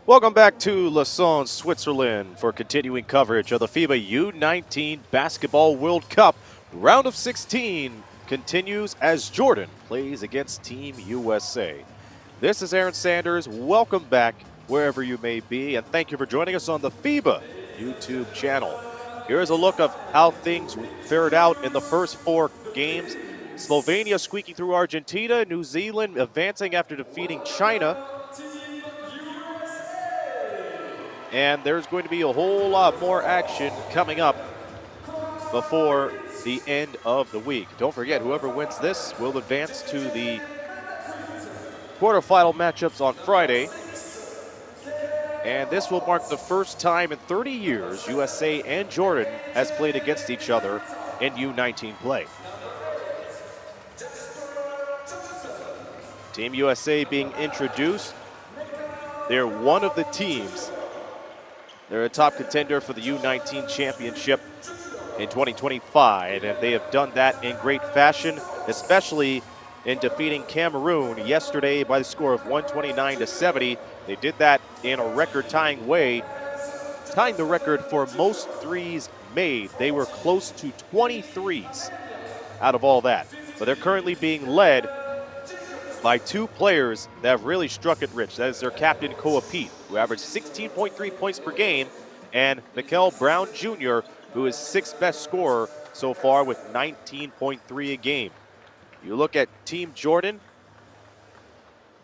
Welcome back to Lausanne, Switzerland for continuing coverage of the FIBA U19 Basketball World Cup. Round of 16 continues as Jordan plays against Team USA. This is Aaron Sanders. Welcome back wherever you may be, and thank you for joining us on the FIBA YouTube channel. Here's a look of how things fared out in the first four games. Slovenia squeaking through Argentina, New Zealand advancing after defeating China. And there's going to be a whole lot more action coming up before the end of the week. Don't forget, whoever wins this will advance to the quarterfinal matchups on Friday. And this will mark the first time in 30 years USA and Jordan has played against each other in U19 play. Team USA being introduced. They're one of the teams. They're a top contender for the U19 championship in 2025, and they have done that in great fashion, especially in defeating Cameroon yesterday by the score of 129-70. They did that in a record-tying way, tying the record for most threes made. They were close to 20 threes out of all that, but they're currently being led by two players that have really struck it rich. That is their captain, Koa Pete, who averaged 16.3 points per game, and Mikel Brown Jr., who is sixth best scorer so far with 19.3 a game. You look at Team Jordan,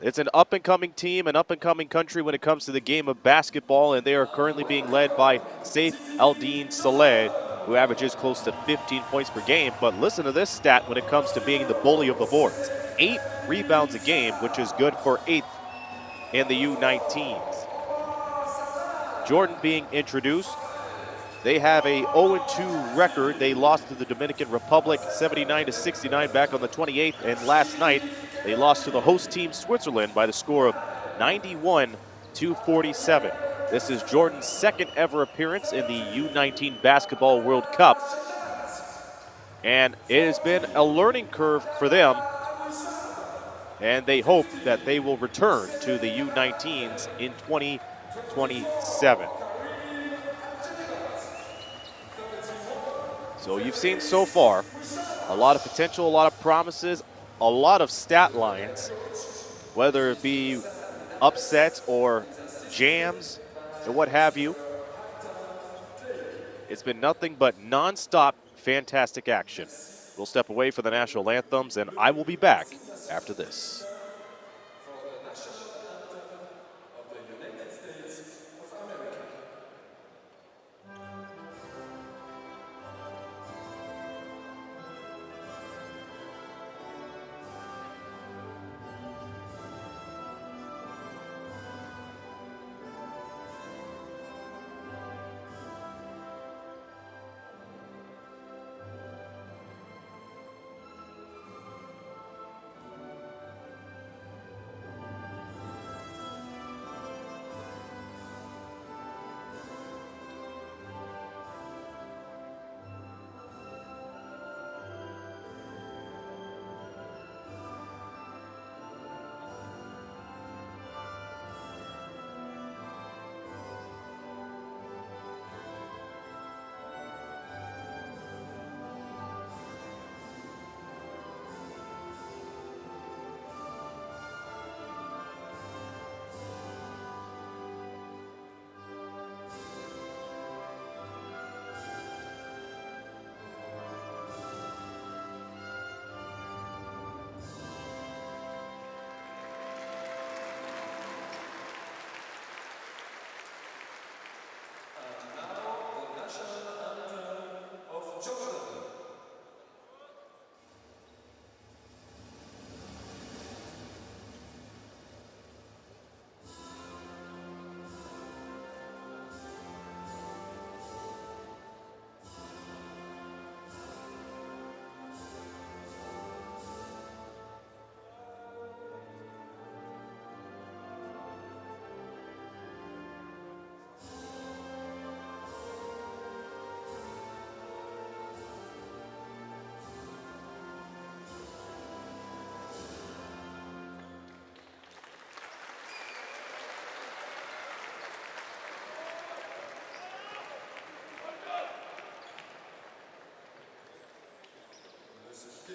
it's an up-and-coming team, an up-and-coming country when it comes to the game of basketball, and they are currently being led by Saif Eldin Saleh, who averages close to 15 points per game. But listen to this stat when it comes to being the bully of the boards. 8 rebounds a game, which is good for 8th in the U19s. Jordan being introduced. They have a 0-2 record. They lost to the Dominican Republic 79-69 back on the 28th, and last night they lost to the host team Switzerland by the score of 91-47. This is Jordan's second ever appearance in the U19 Basketball World Cup, and it has been a learning curve for them, and they hope that they will return to the U19s in 2027. So you've seen so far a lot of potential, a lot of promises, a lot of stat lines, whether it be upsets or jams and what have you. It's been nothing but non-stop fantastic action. We'll step away for the national anthems, and I will be back after this.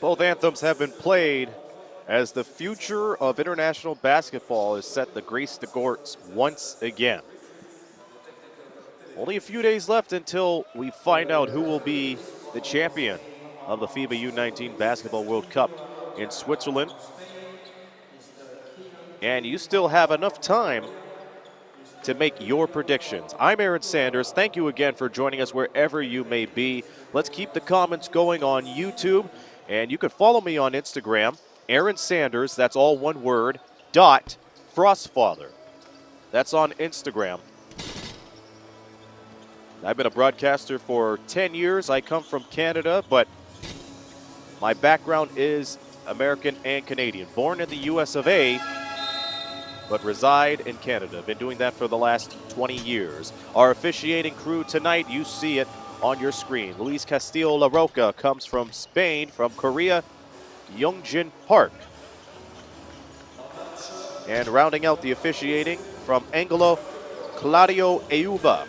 Both anthems have been played as the future of international basketball is set to grace the courts once again. Only a few days left until we find out who will be the champion of the FIBA U19 Basketball World Cup in Switzerland. And you still have enough time to make your predictions. I'm Aaron Sanders. Thank you again for joining us wherever you may be. Let's keep the comments going on YouTube. And you can follow me on Instagram, Aaron Sanders, that's all one word, .frostfather. That's on Instagram. I've been a broadcaster for 10 years. I come from Canada, but my background is American and Canadian. Born in the US of A, but reside in Canada. Been doing that for the last 20 years. Our officiating crew tonight, you see it on your screen. Luis Castillo La Roca comes from Spain, from Korea, Youngjin Park. And rounding out the officiating from Angola, Claudio Euba.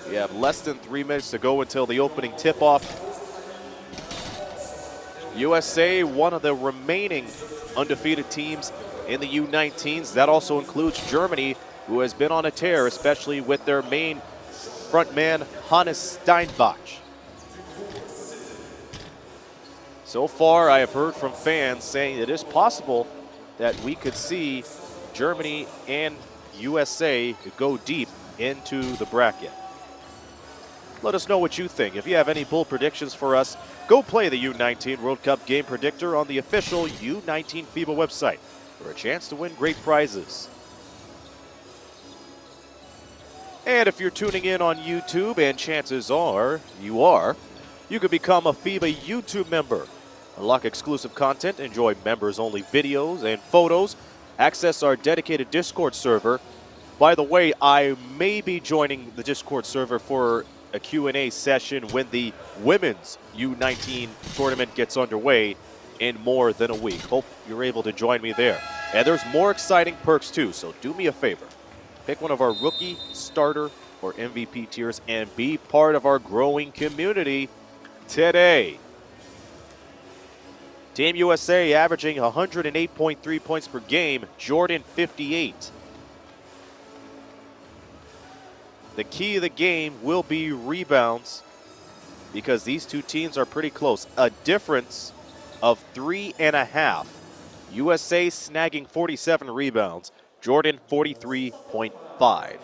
We have less than 3 minutes to go until the opening tip-off. USA, one of the remaining undefeated teams in the U19s. That also includes Germany, who has been on a tear, especially with their main frontman, Hannes Steinbach. So far, I have heard from fans saying it is possible that we could see Germany and USA go deep into the bracket. Let us know what you think. If you have any bold predictions for us, go play the U19 World Cup Game Predictor on the official U19 FIBA website for a chance to win great prizes. And if you're tuning in on YouTube, and chances are you could become a FIBA YouTube member. Unlock exclusive content, enjoy members-only videos and photos, access our dedicated Discord server. By the way, I may be joining the Discord server for a Q&A session when the women's U19 tournament gets underway in more than a week. Hope you're able to join me there. And there's more exciting perks too, so do me a favor. Pick one of our rookie, starter, or MVP tiers and be part of our growing community today. Team USA averaging 108.3 points per game, Jordan 58. The key of the game will be rebounds because these two teams are pretty close. A difference of 3.5. USA snagging 47 rebounds, Jordan 43.5.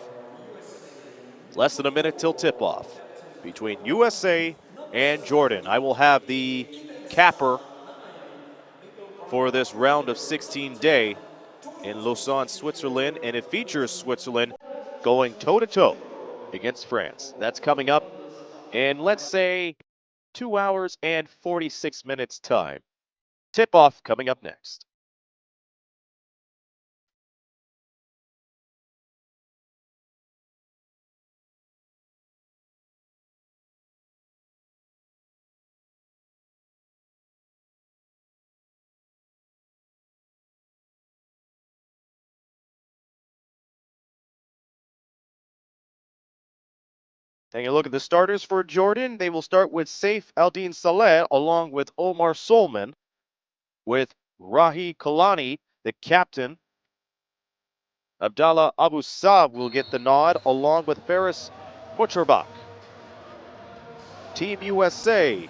Less than a minute till tip-off between USA and Jordan. I will have the capper for this round of 16 day in Lausanne, Switzerland, and it features Switzerland going toe-to-toe against France. That's coming up in, let's say, 2 hours and 46 minutes time. Tip-off coming up next. Taking a look at the starters for Jordan, they will start with Saif Aldin Saleh along with Omar Solman, with Rahi Kalani, the captain. Abdallah Abu Saab will get the nod along with Faris Butcherbach. Team USA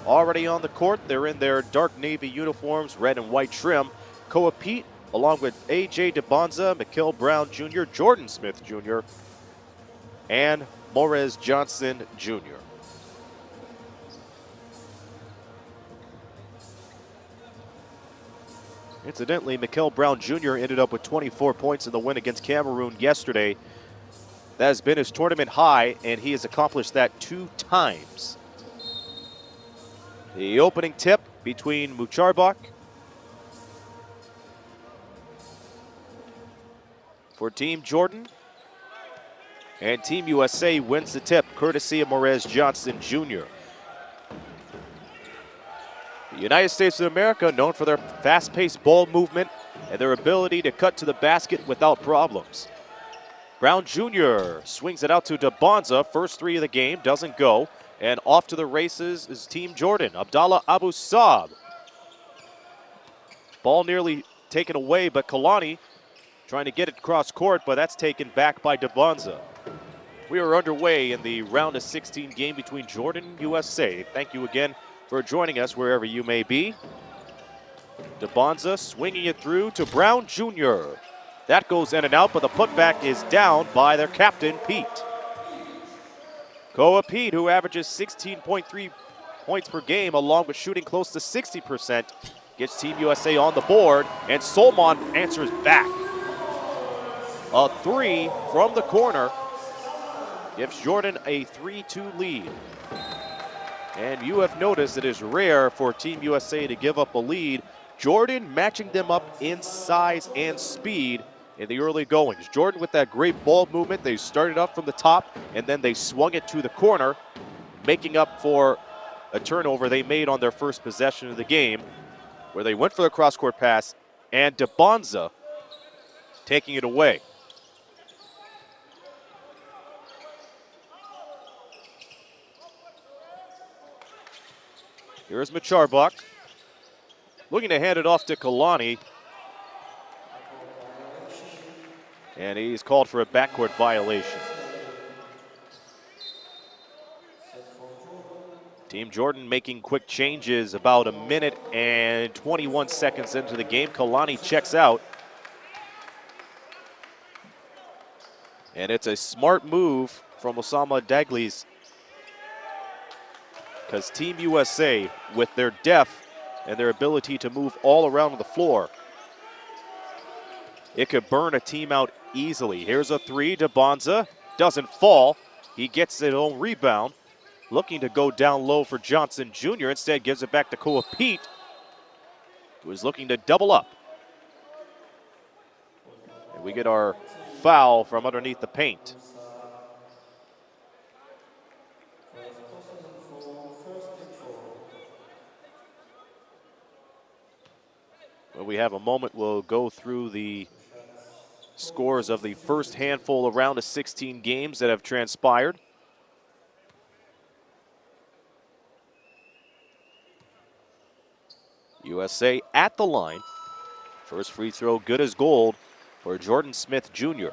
already on the court. They're in their dark navy uniforms, red and white trim. Koa Pete along with A.J. DeBonza, Mikael Brown Jr., Jordan Smith Jr., and Morez Johnson Jr. Incidentally, Mikael Brown Jr. ended up with 24 points in the win against Cameroon yesterday. That has been his tournament high, and he has accomplished that 2 times. The opening tip between Mucharbach for Team Jordan, and Team USA wins the tip courtesy of Morez Johnson Jr. The United States of America, known for their fast-paced ball movement and their ability to cut to the basket without problems. Brown Jr. swings it out to DeBonza. First 3 of the game, doesn't go. And off to the races is Team Jordan. Abdallah Abu Saab. Ball nearly taken away, but Kalani trying to get it cross court, but that's taken back by Debonza. We are underway in the round of 16 game between Jordan and USA. Thank you again for joining us wherever you may be. Debonza swinging it through to Brown Jr. That goes in and out, but the putback is down by their captain, Pete. Koa Pete, who averages 16.3 points per game, along with shooting close to 60%, gets Team USA on the board, and Solomon answers back. A three from the corner gives Jordan a 3-2 lead. And you have noticed it is rare for Team USA to give up a lead. Jordan matching them up in size and speed in the early goings. Jordan with that great ball movement. They started up from the top and then they swung it to the corner, making up for a turnover they made on their first possession of the game, where they went for the cross-court pass and Debonza taking it away. Here's Macharbach looking to hand it off to Kalani. And he's called for a backcourt violation. Team Jordan making quick changes about a minute and 21 seconds into the game. Kalani checks out. And it's a smart move from Osama Dagli's, because Team USA, with their depth and their ability to move all around the floor, it could burn a team out easily. Here's a three. Debonza doesn't fall. He gets his own rebound. Looking to go down low for Johnson Jr. Instead gives it back to Koa Pete, who is looking to double up. And we get our foul from underneath the paint. When we have a moment, we'll go through the scores of the first handful of round of 16 games that have transpired. USA at the line. First free throw good as gold for Jordan Smith Jr.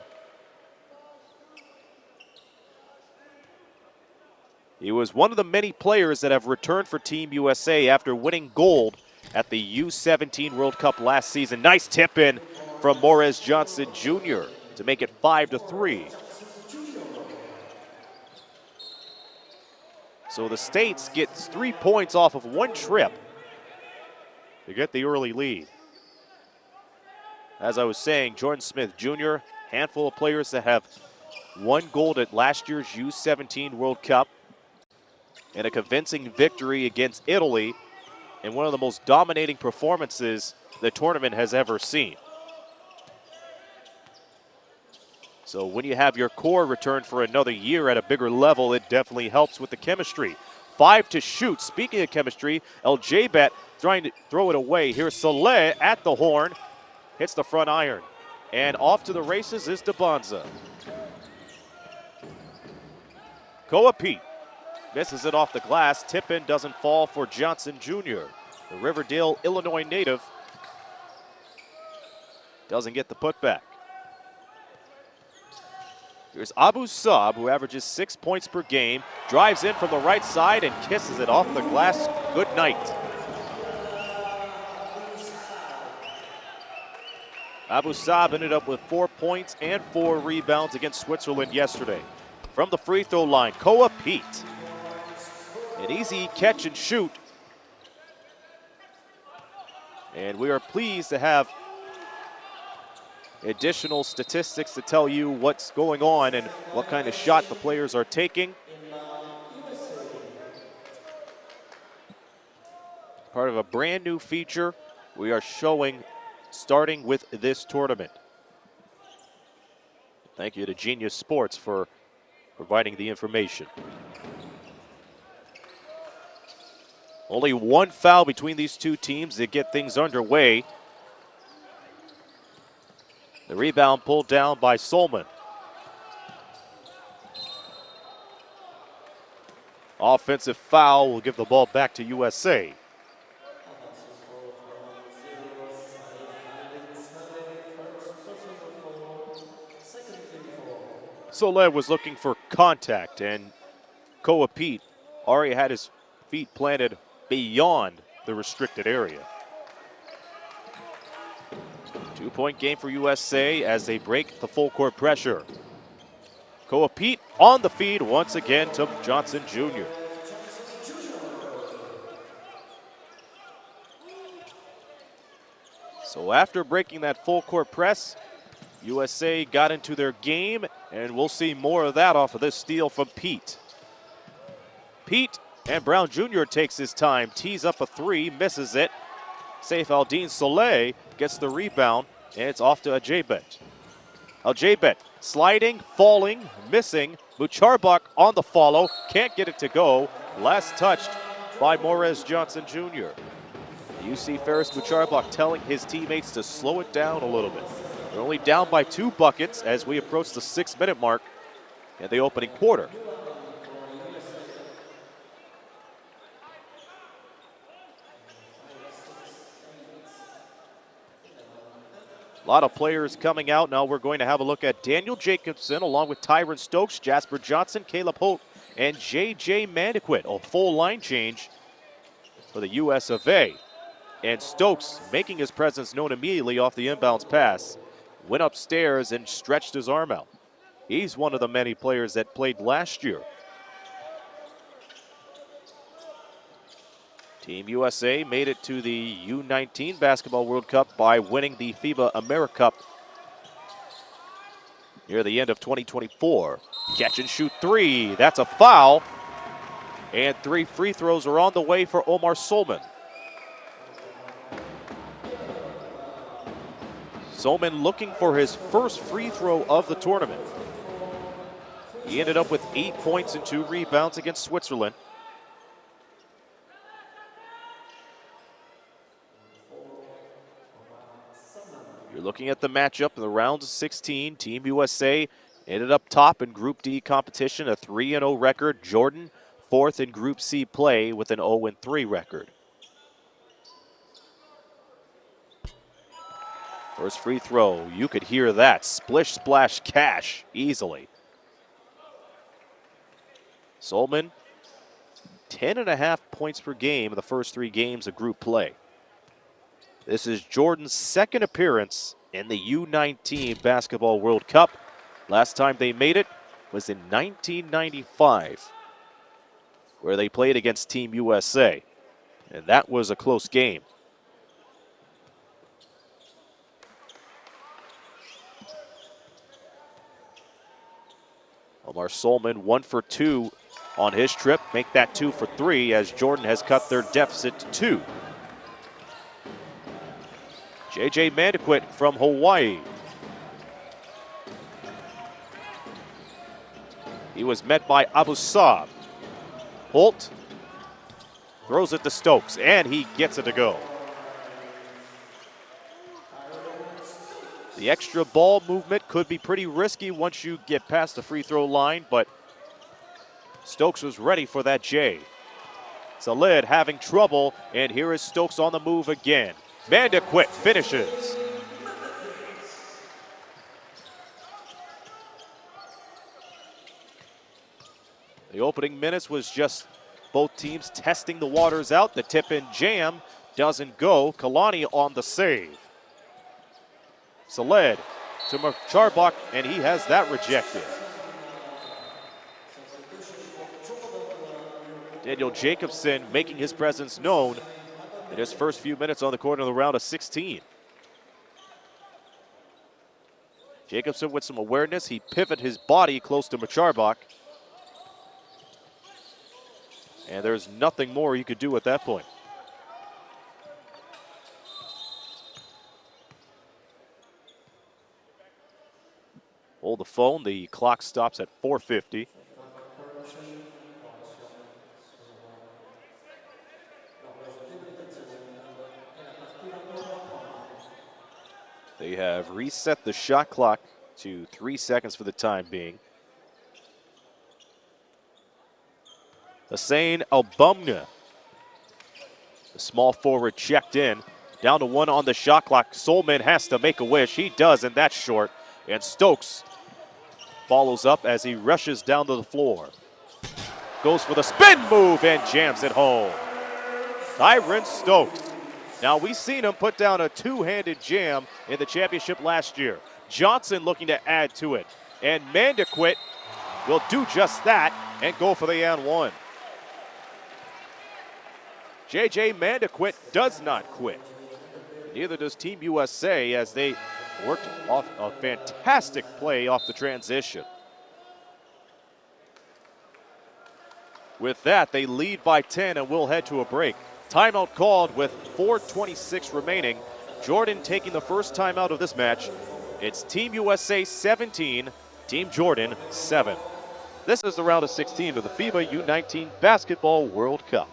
He was one of the many players that have returned for Team USA after winning gold at the U17 World Cup last season. Nice tip in from Morez Johnson Jr. to make it 5-3. So the States gets 3 points off of one trip to get the early lead. As I was saying, Jordan Smith Jr., handful of players that have won gold at last year's U17 World Cup, and a convincing victory against Italy in one of the most dominating performances the tournament has ever seen. So when you have your core return for another year at a bigger level, it definitely helps with the chemistry. 5 to shoot. Speaking of chemistry, El Jabet trying to throw it away. Here's Saleh at the horn. Hits the front iron. And off to the races is Debonza. Koa Pete misses it off the glass. Tip-in doesn't fall for Johnson Jr. The Riverdale, Illinois native doesn't get the putback. Here's Abu Saab, who averages 6 points per game, drives in from the right side and kisses it off the glass. Good night. Abu Saab ended up with 4 points and 4 rebounds against Switzerland yesterday. From the free throw line, Koa Pete. An easy catch and shoot. And we are pleased to have additional statistics to tell you what's going on and what kind of shot the players are taking. Part of a brand new feature we are showing starting with this tournament. Thank you to Genius Sports for providing the information. Only one foul between these two teams to get things underway. The rebound pulled down by Solman. Offensive foul will give the ball back to USA. Soleil was looking for contact, and Koa Pete already had his feet planted beyond the restricted area. 2-point game for USA as they break the full court pressure. Koa Pete on the feed once again to Johnson Jr. So after breaking that full court press, USA got into their game, and we'll see more of that off of this steal from Pete. Pete and Brown Jr. takes his time, tees up a three, misses it. Saif Aldin Soleil gets the rebound, and it's off to Ajabet. Ajabet sliding, falling, missing. Mucharbak on the follow, can't get it to go. Last touched by Morez Johnson Jr. You see Ferris Mucharbak telling his teammates to slow it down a little bit. They're only down by 2 buckets as we approach the 6-minute mark in the opening quarter. A lot of players coming out. Now we're going to have a look at Daniel Jacobson along with Tyron Stokes, Jasper Johnson, Caleb Holt, and J.J. Mandequit. A full line change for the US of A. And Stokes making his presence known immediately off the inbounds pass. Went upstairs and stretched his arm out. He's one of the many players that played last year. Team USA made it to the U19 Basketball World Cup by winning the FIBA AmeriCup near the end of 2024. Catch and shoot three, that's a foul. And 3 free throws are on the way for Omar Solman. Solman looking for his first free throw of the tournament. He ended up with 8 points and 2 rebounds against Switzerland. You're looking at the matchup in the round of 16. Team USA ended up top in Group D competition, a 3-0 record. Jordan, 4th in Group C play with an 0-3 record. First free throw, you could hear that. Splish, splash, cash, easily. Solman, 10.5 points per game in the first 3 games of group play. This is Jordan's 2nd appearance in the U19 Basketball World Cup. Last time they made it was in 1995, where they played against Team USA, and that was a close game. Omar Solman 1 for 2 on his trip. Make that 2 for 3 as Jordan has cut their deficit to 2. J.J. Mandequit from Hawaii. He was met by Abu Saab. Holt throws it to Stokes, and he gets it to go. The extra ball movement could be pretty risky once you get past the free throw line, but Stokes was ready for that J. Salid having trouble, and here is Stokes on the move again. Mandequit finishes. The opening minutes was just both teams testing the waters out. The tip-in jam doesn't go. Kalani on the save. Saled to Mucharbak, and he has that rejected. Daniel Jacobson making his presence known in his first few minutes on the court in the round of 16. Jacobson with some awareness. He pivoted his body close to Mucharbak. And there's nothing more you could do at that point. Hold the phone. The clock stops at 4:50. They have reset the shot clock to 3 seconds for the time being. Hussein Albumna, the small forward, checked in. Down to 1 on the shot clock. Solman has to make a wish. He does, and that's short. And Stokes follows up as he rushes down to the floor. Goes for the spin move and jams it home. Tyron Stokes. Now, we've seen him put down a two-handed jam in the championship last year. Johnson looking to add to it. And Mandequit will do just that and go for the and one. J.J. Mandequit does not quit. Neither does Team USA as they worked off a fantastic play off the transition. With that, they lead by 10 and will head to a break. Timeout called with 4:26 remaining. Jordan taking the first timeout of this match. It's Team USA 17, Team Jordan 7. This is the round of 16 of the FIBA U19 Basketball World Cup.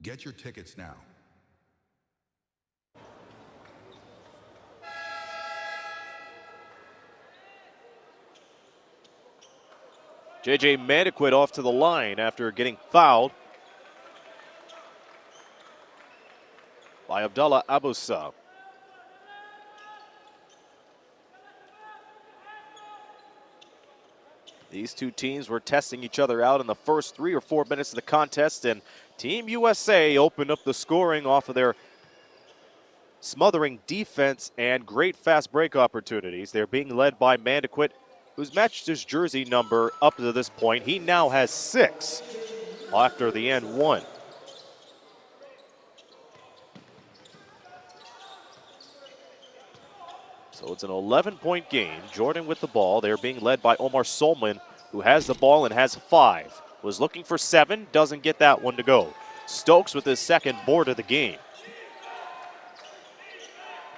Get your tickets now. J.J. Mandequit off to the line after getting fouled by Abdallah Abousa. These two teams were testing each other out in the first 3 or 4 minutes of the contest, and Team USA opened up the scoring off of their smothering defense and great fast break opportunities. They're being led by Mandequit, who's matched his jersey number up to this point. He now has 6 after the end one. So it's an 11-point game. Jordan with the ball. They're being led by Omar Solman, who has the ball and has 5. Was looking for 7, doesn't get that one to go. Stokes with his second board of the game.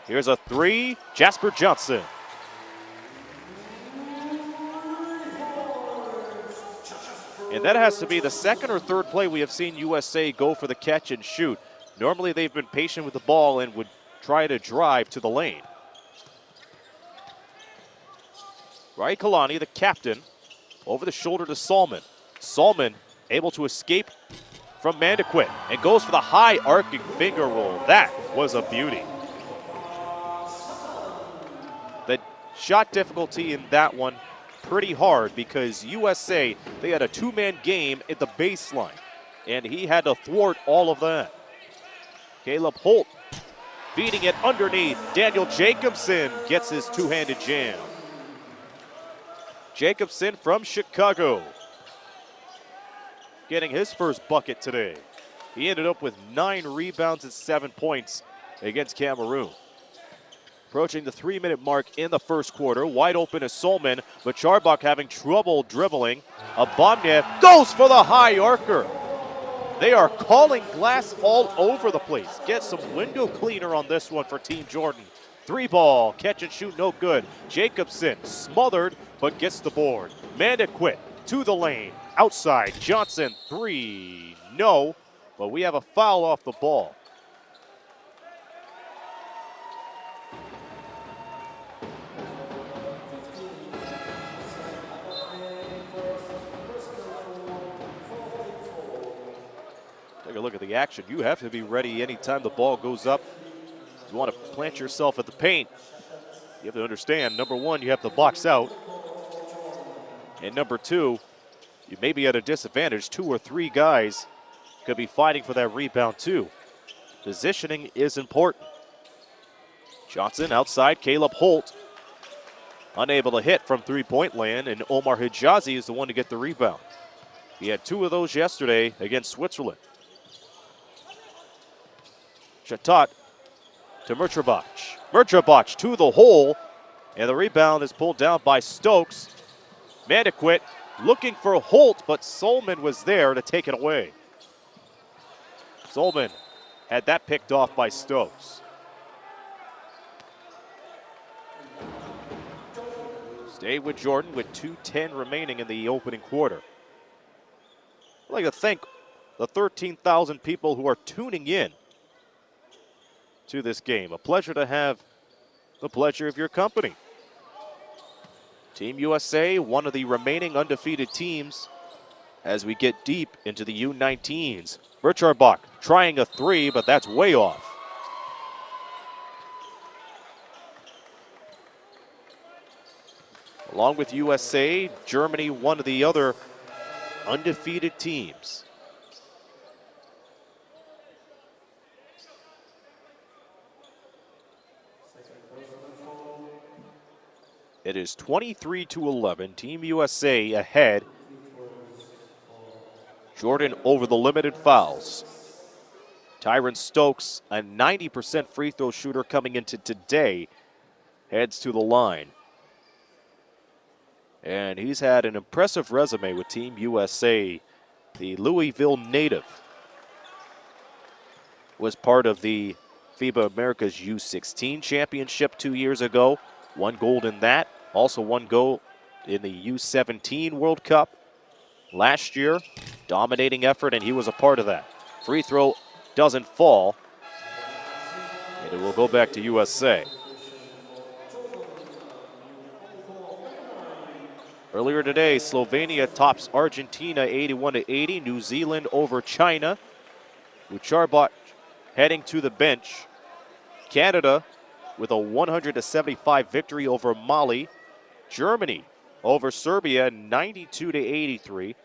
Here's a 3, Jasper Johnson. And that has to be the second or third play we have seen USA go for the catch and shoot. Normally they've been patient with the ball and would try to drive to the lane. Rai Kalani, the captain, over the shoulder to Salman. Salman able to escape from Mandequit and goes for the high arcing finger roll. That was a beauty. The shot difficulty in that one pretty hard because USA, they had a 2-man game at the baseline and he had to thwart all of that. Caleb Holt feeding it underneath. Daniel Jacobson gets his two-handed jam. Jacobson from Chicago getting his first bucket today. He ended up with 9 rebounds and 7 points against Cameroon. Approaching the 3-minute mark in the first quarter. Wide open is Solman, but Charbak having trouble dribbling. Abamnev goes for the high arcer. They are calling glass all over the place. Get some window cleaner on this one for Team Jordan. 3-ball, catch and shoot, no good. Jacobson smothered, but gets the board. Mandequit to the lane, outside. Johnson, 3, no, but we have a foul off the ball. Take a look at the action. You have to be ready anytime the ball goes up. You want to plant yourself at the paint. You have to understand, number one, you have to box out. And number two, you may be at a disadvantage. 2 or 3 guys could be fighting for that rebound too. Positioning is important. Johnson outside, Caleb Holt unable to hit from 3-point land, and Omar Hijazi is the one to get the rebound. He had 2 of those yesterday against Switzerland. Shatat to Murtrabach. Murtrabach to the hole, and the rebound is pulled down by Stokes. Mandequit looking for Holt, but Solman was there to take it away. Solman had that picked off by Stokes. Stay with Jordan with 2:10 remaining in the opening quarter. I'd like to thank the 13,000 people who are tuning in to this game. A pleasure to have the pleasure of your company. Team USA, one of the remaining undefeated teams as we get deep into the U19s. Murtrabach trying a three, but that's way off. Along with USA, Germany, one of the other undefeated teams. It is 23-11, Team USA ahead. Jordan over the limited fouls. Tyron Stokes, a 90% free throw shooter coming into today, heads to the line. And he's had an impressive resume with Team USA. The Louisville native was part of the FIBA America's U16 championship 2 years ago. One gold in that. Also one gold in the U17 World Cup last year. Dominating effort, and he was a part of that. Free throw doesn't fall. And it will go back to USA. Earlier today, Slovenia tops Argentina 81-80. New Zealand over China. Murtrabach heading to the bench. Canada with a 100-75 victory over Mali. Germany over Serbia 92-83.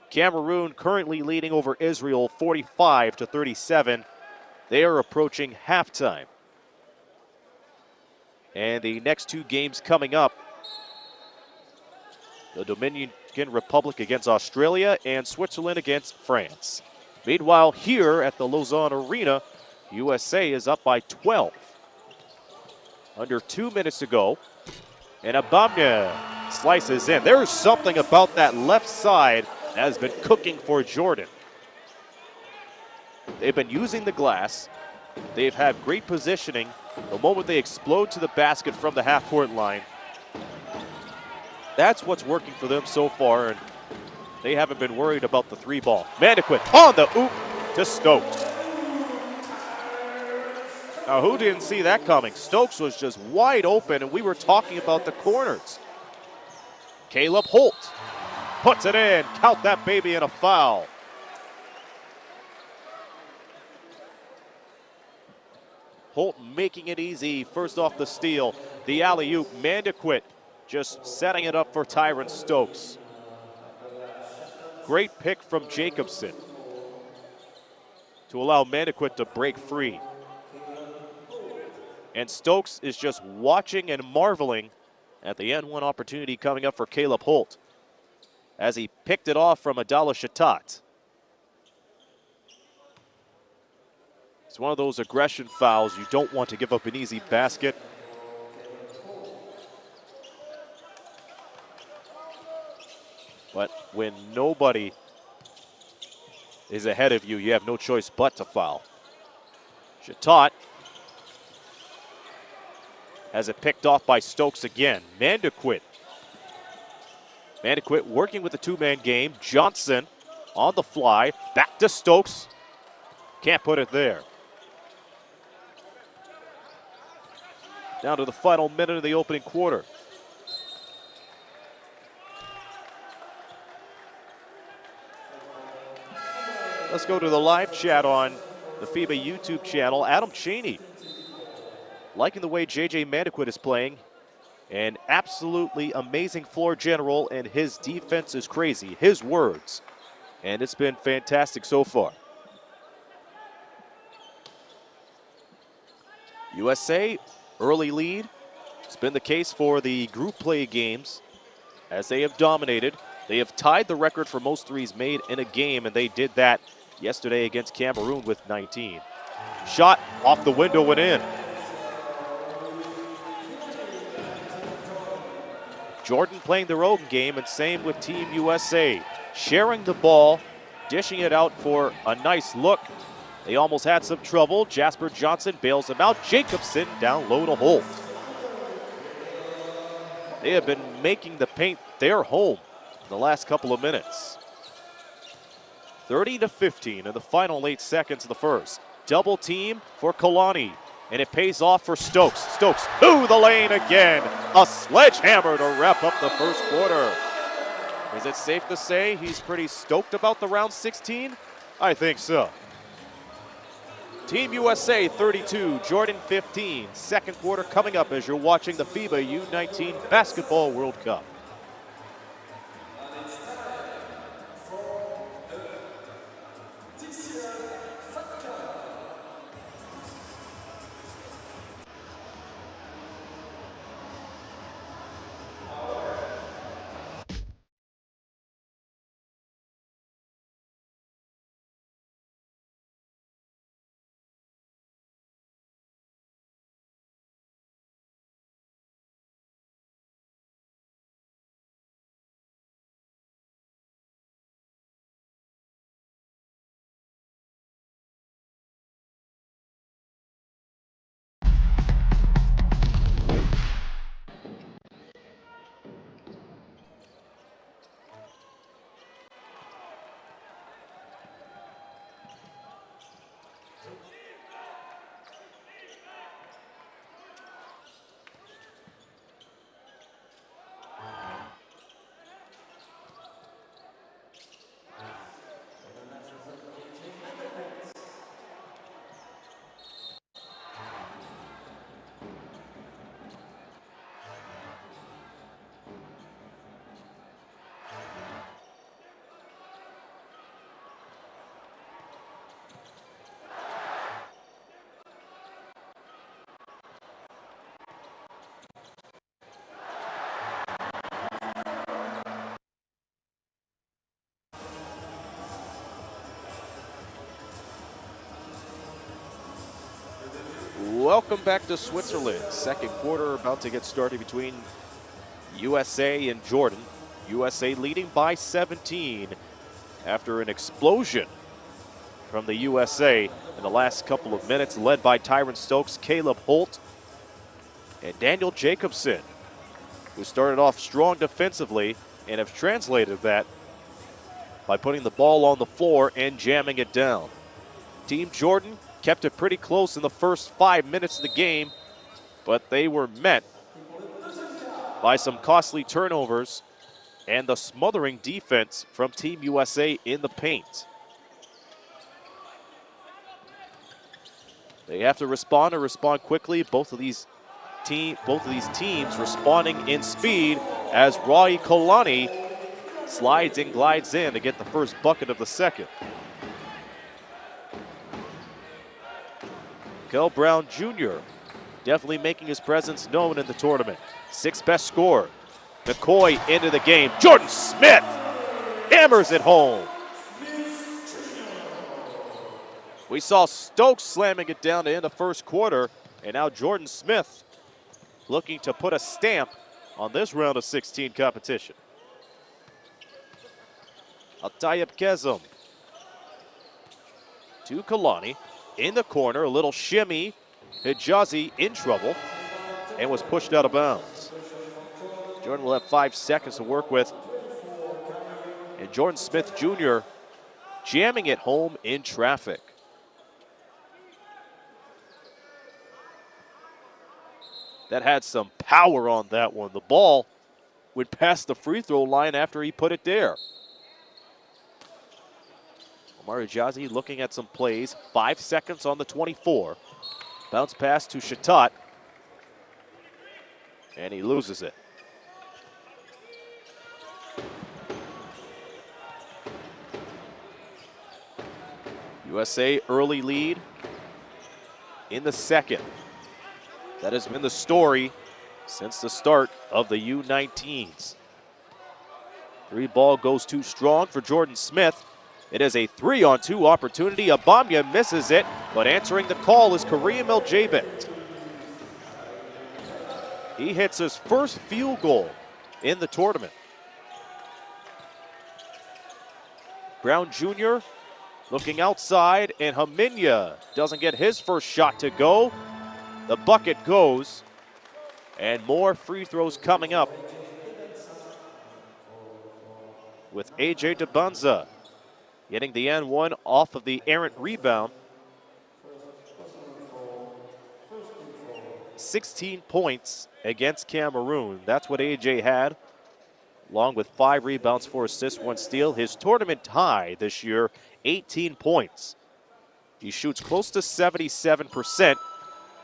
Cameroon currently leading over Israel 45-37. They are approaching halftime. And the next two games coming up, the Dominican Republic against Australia and Switzerland against France. Meanwhile, here at the Lausanne Arena, USA is up by 12. Under 2 minutes to go. And Abamnia slices in. There is something about that left side that has been cooking for Jordan. They've been using the glass. They've had great positioning. The moment they explode to the basket from the half-court line, that's what's working for them so far, and they haven't been worried about the three ball. Mandequit on the oop to Stokes. Now, who didn't see that coming? Stokes was just wide open, and we were talking about the corners. Caleb Holt puts it in. Count that baby in a foul. Holt making it easy. First off the steal. The alley-oop. Mandequit just setting it up for Tyron Stokes. Great pick from Jacobson to allow Mandequit to break free. And Stokes is just watching and marveling at the N1 opportunity coming up for Caleb Holt as he picked it off from Adala Shatat. It's one of those aggression fouls. You don't want to give up an easy basket. But when nobody is ahead of you, you have no choice but to foul. Shatat has it picked off by Stokes again. Mandequit. Mandequit working with the two-man game. Johnson on the fly. Back to Stokes. Can't put it there. Down to the final minute of the opening quarter. Let's go to the live chat on the FIBA YouTube channel. Adam Cheney liking the way J.J. Mandequit is playing. An absolutely amazing floor general, and his defense is crazy. His words. And it's been fantastic so far. USA, early lead. It's been the case for the group play games as they have dominated. They have tied the record for most threes made in a game, and they did that yesterday against Cameroon with 19. Shot off the window and in. Jordan playing their own game, and same with Team USA. Sharing the ball, dishing it out for a nice look. They almost had some trouble. Jasper Johnson bails him out. Jacobson down low to Holt. They have been making the paint their home in the last couple of minutes. 30-15 in the final 8 seconds of the first. Double team for Kalani, and it pays off for Stokes. Stokes to the lane again. A sledgehammer to wrap up the first quarter. Is it safe to say he's pretty stoked about the round 16? I think so. Team USA 32, Jordan 15. Second quarter coming up as you're watching the FIBA U19 Basketball World Cup. Welcome back to Switzerland. Second quarter about to get started between USA and Jordan. USA leading by 17 after an explosion from the USA in the last couple of minutes, led by Tyron Stokes, Caleb Holt, and Daniel Jacobson, who started off strong defensively and have translated that by putting the ball on the floor and jamming it down. Team Jordan kept it pretty close in the first 5 minutes of the game, but they were met by some costly turnovers and the smothering defense from Team USA in the paint. They have to respond quickly. Both of these teams responding in speed as Rai Kalani slides and glides in to get the first bucket of the second. Kel Brown Jr. definitely making his presence known in the tournament. Sixth best scorer. McCoy into the game. Jordan Smith hammers it home. We saw Stokes slamming it down to end the first quarter, and now Jordan Smith looking to put a stamp on this round of 16 competition. Altayeb Kezem to Kalani. In the corner, a little shimmy. Hijazi in trouble and was pushed out of bounds. Jordan will have 5 seconds to work with. And Jordan Smith Jr. jamming it home in traffic. That had some power on that one. The ball went past the free throw line after he put it there. Omari Hijazi looking at some plays. 5 seconds on the 24. Bounce pass to Shatat. And he loses it. USA early lead in the second. That has been the story since the start of the U19s. Three ball goes too strong for Jordan Smith. It is a 3-on-2 opportunity. Abamya misses it, but answering the call is Kareem El-Jabit. He hits his first field goal in the tournament. Brown Jr. looking outside, and Haminya doesn't get his first shot to go. The bucket goes, and more free throws coming up with A.J. Debunza getting the N1 off of the errant rebound. 16 points against Cameroon. That's what A.J. had, along with 5 rebounds, 4 assists, 1 steal. His tournament high this year, 18 points. He shoots close to 77%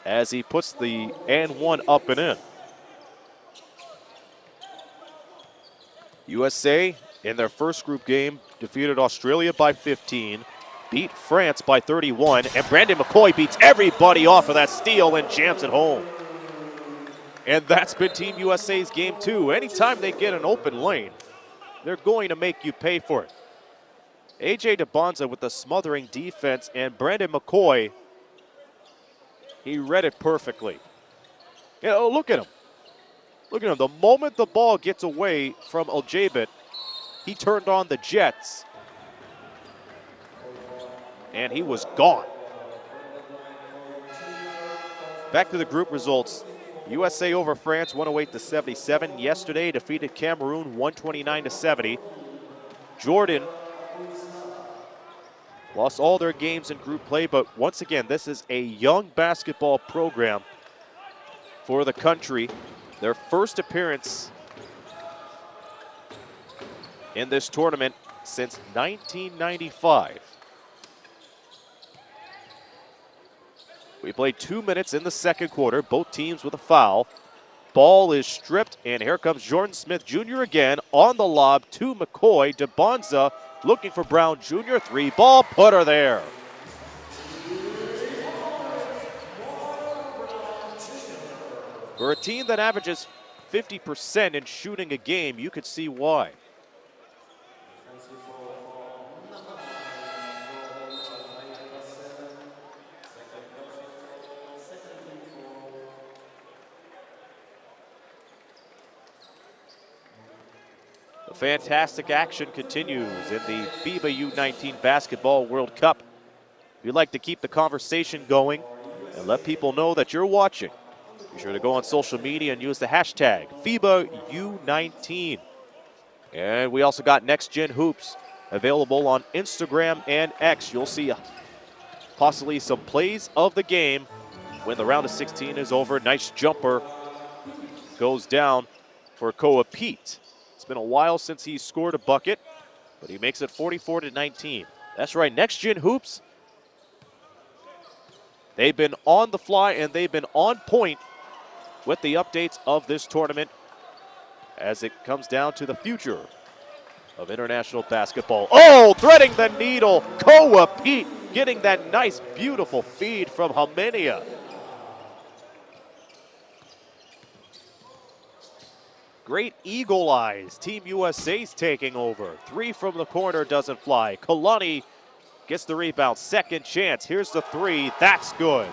as he puts the N1 up and in. USA, in their first group game, defeated Australia by 15, beat France by 31, and Brandon McCoy beats everybody off of that steal and jams it home. And that's been Team USA's game too. Anytime they get an open lane, they're going to make you pay for it. A.J. Debunza with the smothering defense, and Brandon McCoy, he read it perfectly. You know, look at him. Look at him. The moment the ball gets away from El-Jabit, he turned on the jets, and he was gone. Back to the group results. USA over France 108-77. Yesterday defeated Cameroon 129-70. Jordan lost all their games in group play, but once again, this is a young basketball program for the country. Their first appearance in this tournament since 1995. We played 2 minutes in the second quarter, both teams with a foul. Ball is stripped, and here comes Jordan Smith Jr. again on the lob to McCoy. Debunza looking for Brown Jr. 3-ball putter there. For a team that averages 50% in shooting a game, you could see why. The fantastic action continues in the FIBA U19 Basketball World Cup. If you'd like to keep the conversation going and let people know that you're watching, be sure to go on social media and use the hashtag FIBA U19. And we also got Next Gen Hoops available on Instagram and X. You'll see possibly some plays of the game when the round of 16 is over. Nice jumper goes down for Koa Pete. It's been a while since he scored a bucket, but he makes it 44-19. That's right, Next Gen Hoops. They've been on the fly and they've been on point with the updates of this tournament as it comes down to the future of international basketball. Oh, threading the needle. Koa Pete getting that nice, beautiful feed from Haminya. Great eagle eyes. Team USA's taking over. 3 from the corner doesn't fly. Kalani gets the rebound. Second chance. Here's the 3. That's good.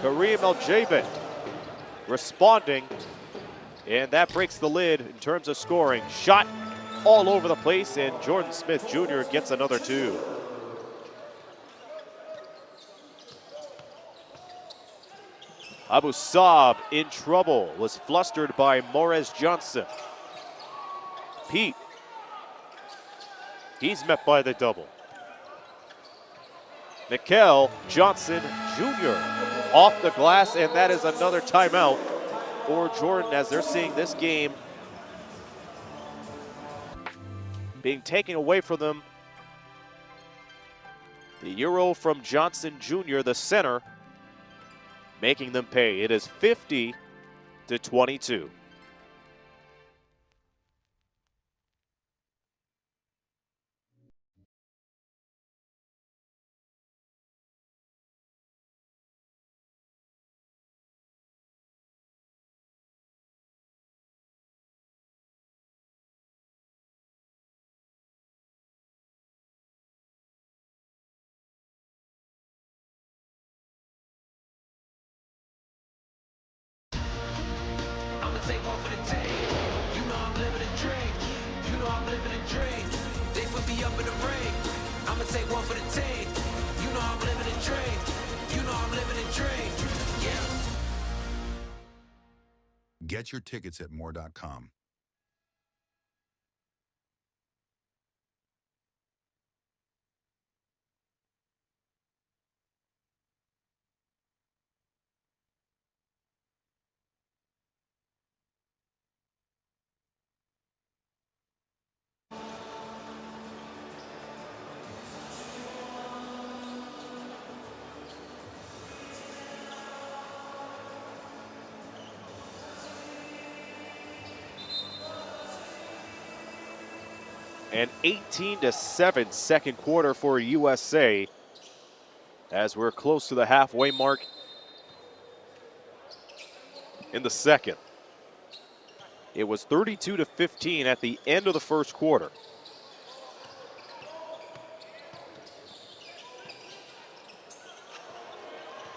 Kareem El-Jabit responding, and that breaks the lid in terms of scoring. Shot all over the place, and Jordan Smith Jr. gets another 2. Abu Saab in trouble, was flustered by Morez Johnson. Pete, he's met by the double. Mikel Johnson Jr. off the glass, and that is another timeout for Jordan as they're seeing this game being taken away from them. The Euro from Johnson Jr., the center, making them pay. It is 50-22. I'ma take one for the team. You know I'm living a dream. You know I'm living a dream. Yeah. Get your tickets at more.com. An 18-7 second quarter for USA as we're close to the halfway mark in the second. It was 32-15 at the end of the first quarter.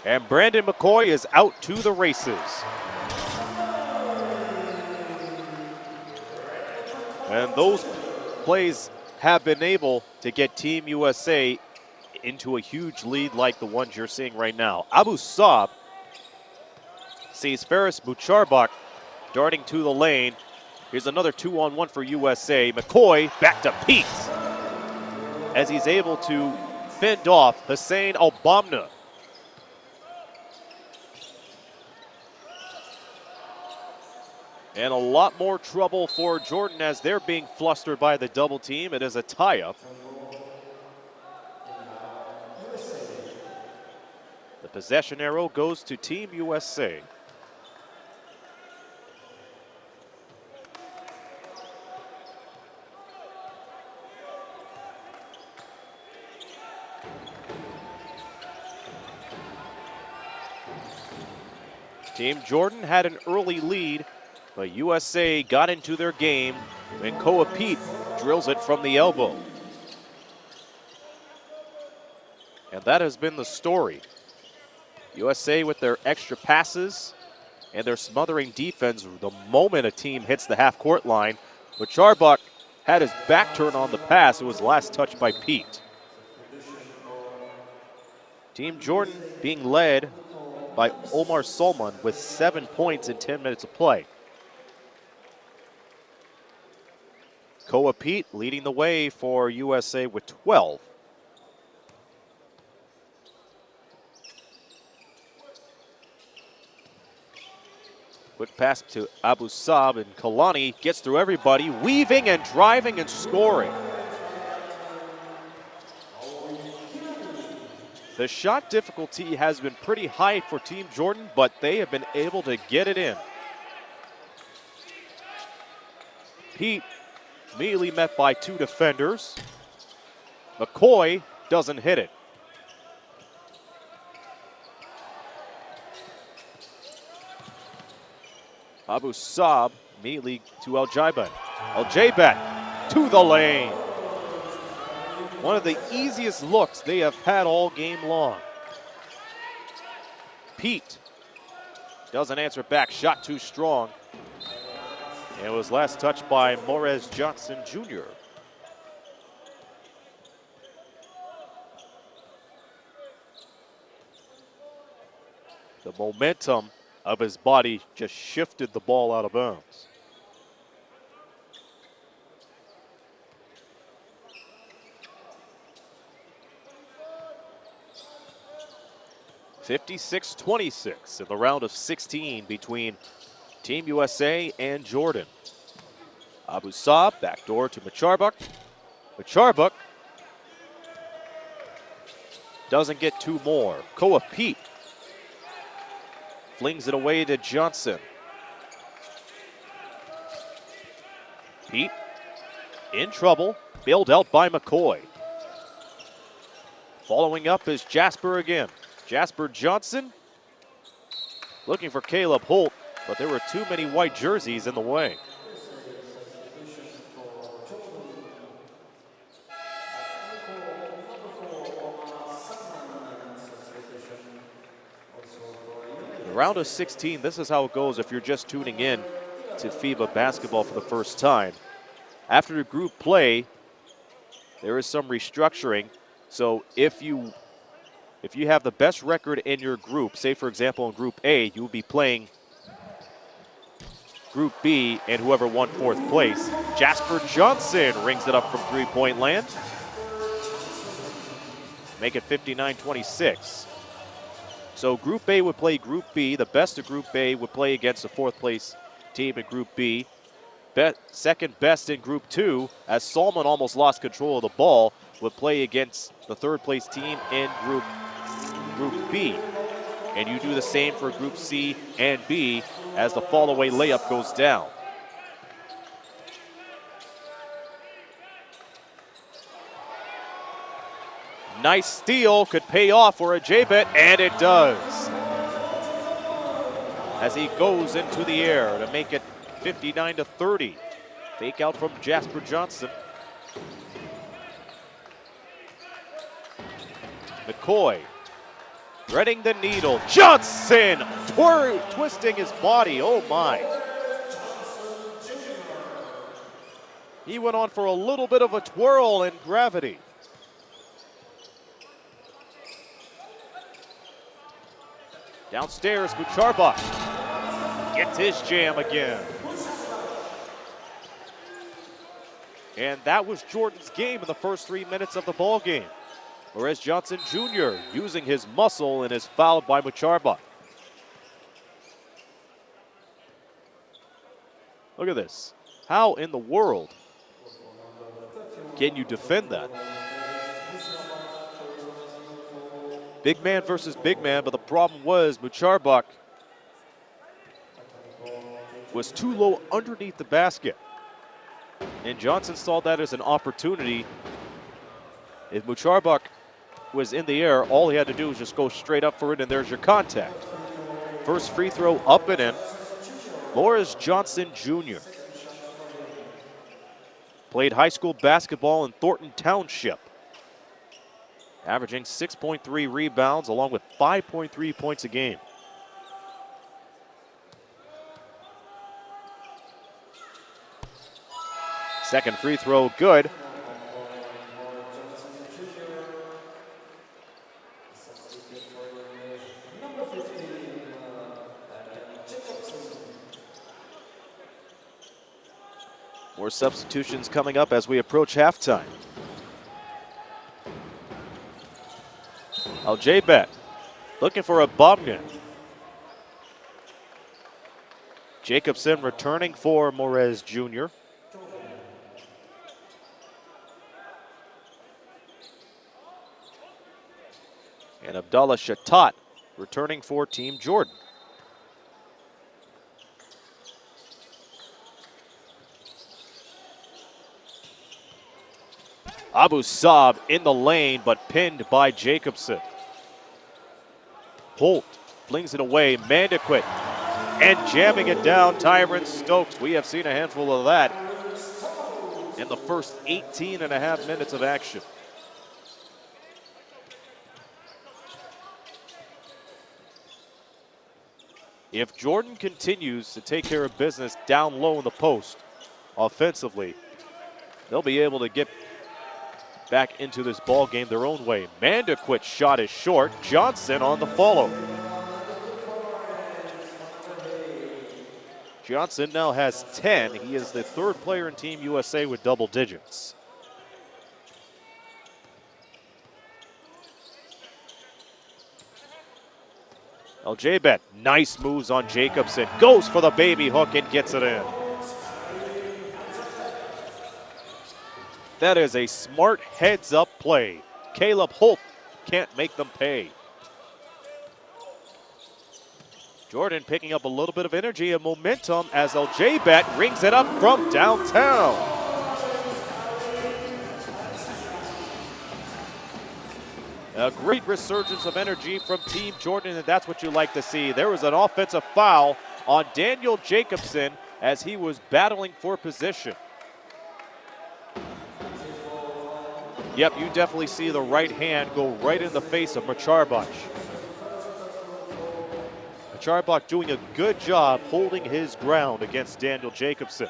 And Brandon McCoy is out to the races. And those plays have been able to get Team USA into a huge lead like the ones you're seeing right now. Abu Saab sees Faris Mucharbak darting to the lane. Here's another 2-on-1 for USA. McCoy back to Pete as he's able to fend off Hussein Albamna. And a lot more trouble for Jordan as they're being flustered by the double team. It is a tie-up. The possession arrow goes to Team USA. Team Jordan had an early lead, but USA got into their game when Koa Pete drills it from the elbow. And that has been the story. USA with their extra passes and their smothering defense the moment a team hits the half-court line. But Charbak had his back turned on the pass. It was last touched by Pete. Team Jordan being led by Omar Solman with 7 points in 10 minutes of play. Koa Pete leading the way for USA with 12. Quick pass to Abu Saab, and Kalani gets through everybody, weaving and driving and scoring. The shot difficulty has been pretty high for Team Jordan, but they have been able to get it in. Pete immediately met by two defenders. McCoy doesn't hit it. Abu Saab immediately to Al-Jaiban. Al-Jaiban to the lane. One of the easiest looks they have had all game long. Pete doesn't answer back, shot too strong. And it was last touched by Morez Johnson Jr. The momentum of his body just shifted the ball out of bounds. (56-26) in the round of 16 between Team USA and Jordan. Abu Saab backdoor to Mucharbak. Mucharbak doesn't get two more. Koa Pete flings it away to Johnson. Pete in trouble, bailed out by McCoy. Following up is Jasper again. Jasper Johnson looking for Caleb Holt, but there were too many white jerseys in the way. Round of 16, this is how it goes if you're just tuning in to FIBA basketball for the first time. After the group play, there is some restructuring. So if you have the best record in your group, say for example in Group A, you will be playing Group B and whoever won 4th place. Jasper Johnson rings it up from three-point land. Make it 59-26. So Group A would play Group B. The best of Group A would play against the 4th place team in Group B. Second best in Group 2, as Salman almost lost control of the ball, would play against the 3rd place team in Group B. And you do the same for Group C and B as the fall-away layup goes down. Nice steal, could pay off for a J-Bet, and it does. As he goes into the air to make it 59-30. Fake out from Jasper Johnson. McCoy threading the needle. Johnson twisting his body. Oh my. He went on for a little bit of a twirl in gravity. Downstairs, Mucharbach gets his jam again. And that was Jordan's game in the first 3 minutes of the ball game. Whereas Johnson Jr. using his muscle and is fouled by Mucharbach. Look at this. How in the world can you defend that? Big man versus big man, but the problem was Mucharbach was too low underneath the basket. And Johnson saw that as an opportunity. If Mucharbach was in the air, all he had to do was just go straight up for it, and there's your contact. First free throw up and in. Morris Johnson Jr. Played high school basketball in Thornton Township. Averaging 6.3 rebounds along with 5.3 points a game. Second free throw, good. More substitutions coming up as we approach halftime. J-Bet looking for a Bobnin. Jacobson returning for Morez Jr. And Abdallah Shatat returning for Team Jordan. Abu Saab in the lane, but pinned by Jacobson. Holt flings it away, Mandequit, and jamming it down, Tyron Stokes. We have seen a handful of that in the first 18 and a half minutes of action. If Jordan continues to take care of business down low in the post offensively, they'll be able to get back into this ball game their own way. Mandequit's shot is short. Johnson on the follow. Johnson now has 10. He is the third player in Team USA with double digits. J-Bet, nice moves on Jacobson. Goes for the baby hook and gets it in. That is a smart heads-up play. Caleb Holt can't make them pay. Jordan picking up a little bit of energy and momentum as J-Bet rings it up from downtown. A great resurgence of energy from Team Jordan, and that's what you like to see. There was an offensive foul on Daniel Jacobson as he was battling for position. Yep, you definitely see the right hand go right in the face of Mucharbach. Mucharbach doing a good job holding his ground against Daniel Jacobson.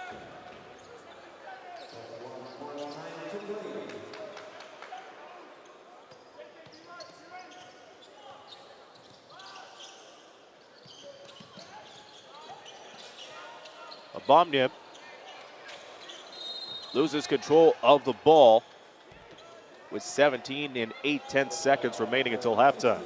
Bomnib loses control of the ball with 17 and 8/10 seconds remaining until halftime.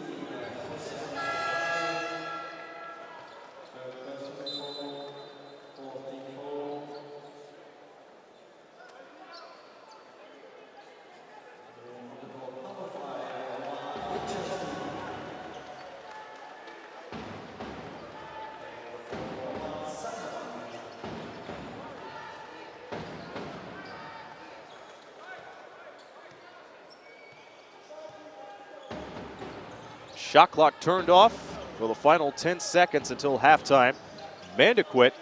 Shot clock turned off for the final 10 seconds until halftime. Mandequit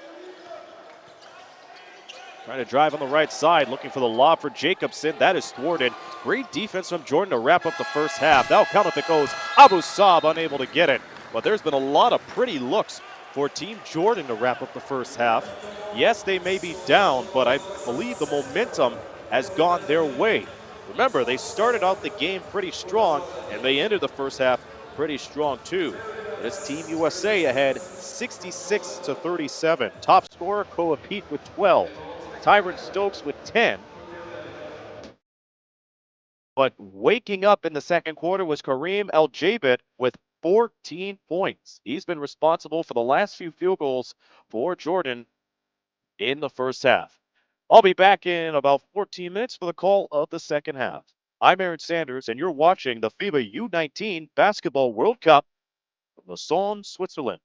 trying to drive on the right side, looking for the lob for Jacobson. That is thwarted. Great defense from Jordan to wrap up the first half. Now count if it goes. Abu Saab unable to get it. But there's been a lot of pretty looks for Team Jordan to wrap up the first half. Yes, they may be down, but I believe the momentum has gone their way. Remember, they started out the game pretty strong, and they ended the first half pretty strong too. This Team USA ahead 66-37. Top scorer Koa Pete with 12. Tyron Stokes with 10. But waking up in the second quarter was Kareem El-Jabit with 14 points. He's been responsible for the last few field goals for Jordan in the first half. I'll be back in about 14 minutes for the call of the second half. I'm Aaron Sanders, and you're watching the FIBA U19 Basketball World Cup from Lausanne, Switzerland.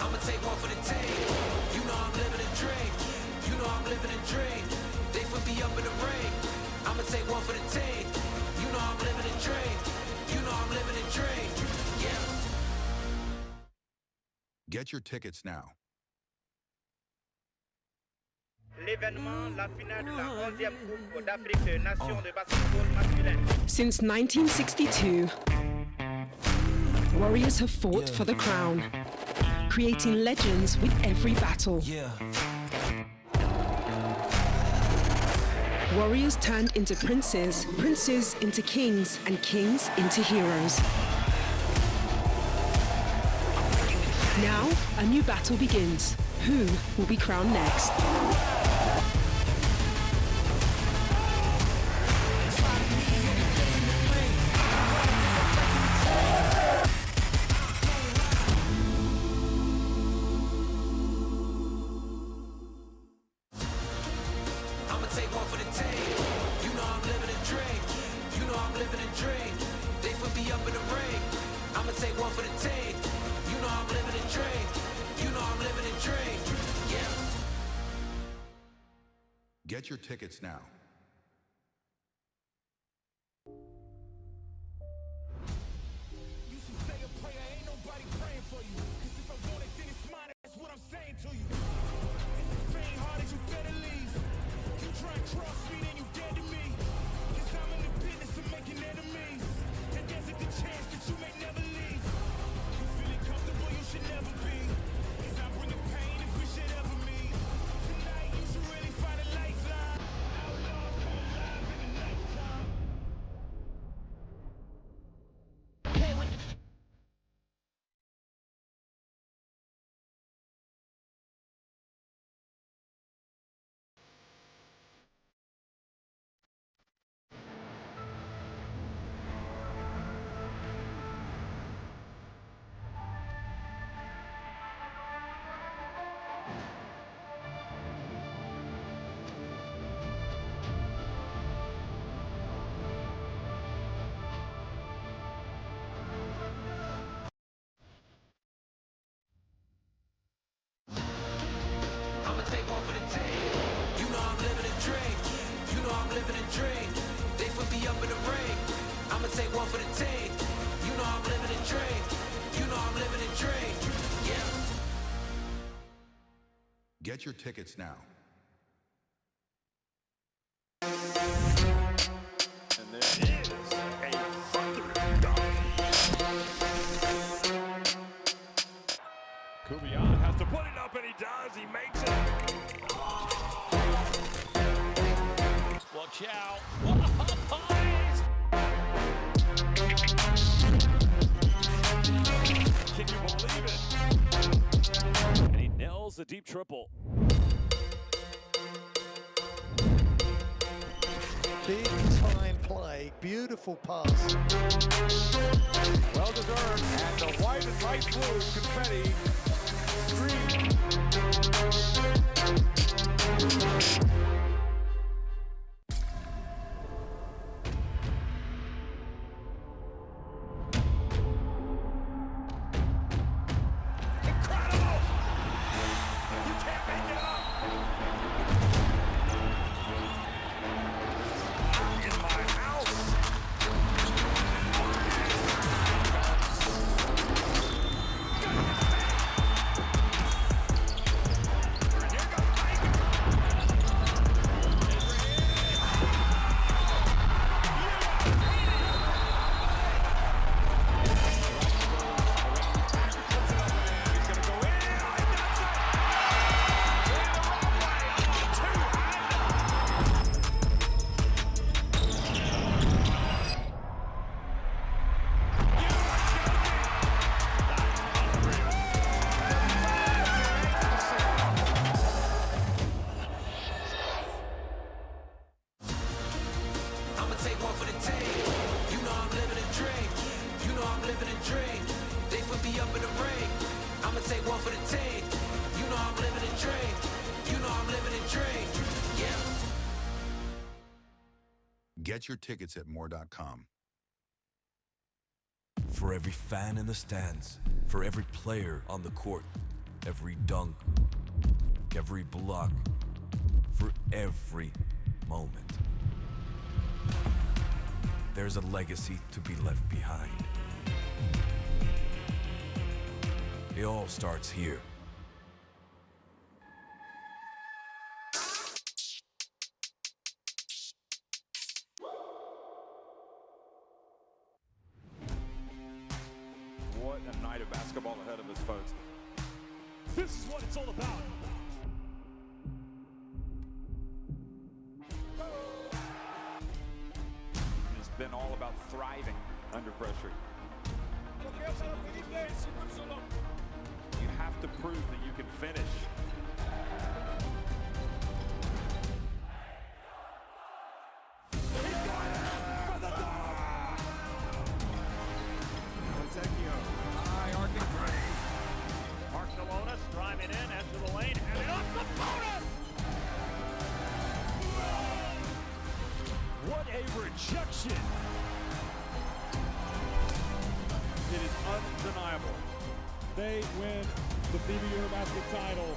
I'ma take one for the team. You know I'm living a dream. You know I'm living a dream. They put me up in the ring. I'ma take one for the team. You know I'm living a dream. You know I'm living a dream. Yeah. Get your tickets now. L'événement, la finale de la 11e Coupe d'Afrique des Nations de basketball masculin. Since 1962, Warriors have fought for the crown, creating legends with every battle. Yeah. Warriors turned into princes, princes into kings, and kings into heroes. Now, a new battle begins. Who will be crowned next? I'ma take one for the team. You know I'm living a dream. You know I'm living a dream. They put me up in the ring. I'ma take one for the team. You know I'm living a dream. You know I'm living a dream. Yeah. Get your tickets now. You should say a prayer, ain't nobody praying for you. Cause if I want it, then it's mine, that's what I'm saying to you. If it ain't hard, you better leave. You try and cross me, then you dead to me. Cause I'm in the business of making enemies. And there's a good chance that you may never leave. You feeling comfortable, you should never be. Cause I'm bringing pain if we should ever meet. Tonight, you should really find a lifeline. living a dream. They put me up in the ring. I'ma take one for the team. You know I'm living a dream. You know I'm living a dream. Yeah. Get your tickets now. And there is a thundering dunk. Kubian has to put it up, and he does. He makes it. Watch out. Can you believe it? And he nails the deep triple. Big time play, beautiful pass. Well deserved, and the white and light blue confetti stream. Incredible! You can't make it up! In my house! I'ma take one for the team. You know I'm living a dream. You know I'm living a dream. They put me up in the ring. I'ma take one for the team. You know I'm living a dream. You know I'm living a dream. Yeah. Get your tickets at more.com. For every fan in the stands, for every player on the court, every dunk, every block, for every moment, there's a legacy to be left behind. It all starts here. What a night of basketball ahead of us, folks. This is what it's all about. It's been all about thriving under pressure. You have to prove that you can finish. He's going for the dunk! High arcing three. Barcelona driving in, into the lane, and it off the bonus! What a rejection! It is undeniable. They win the FIBA Eurobasket title.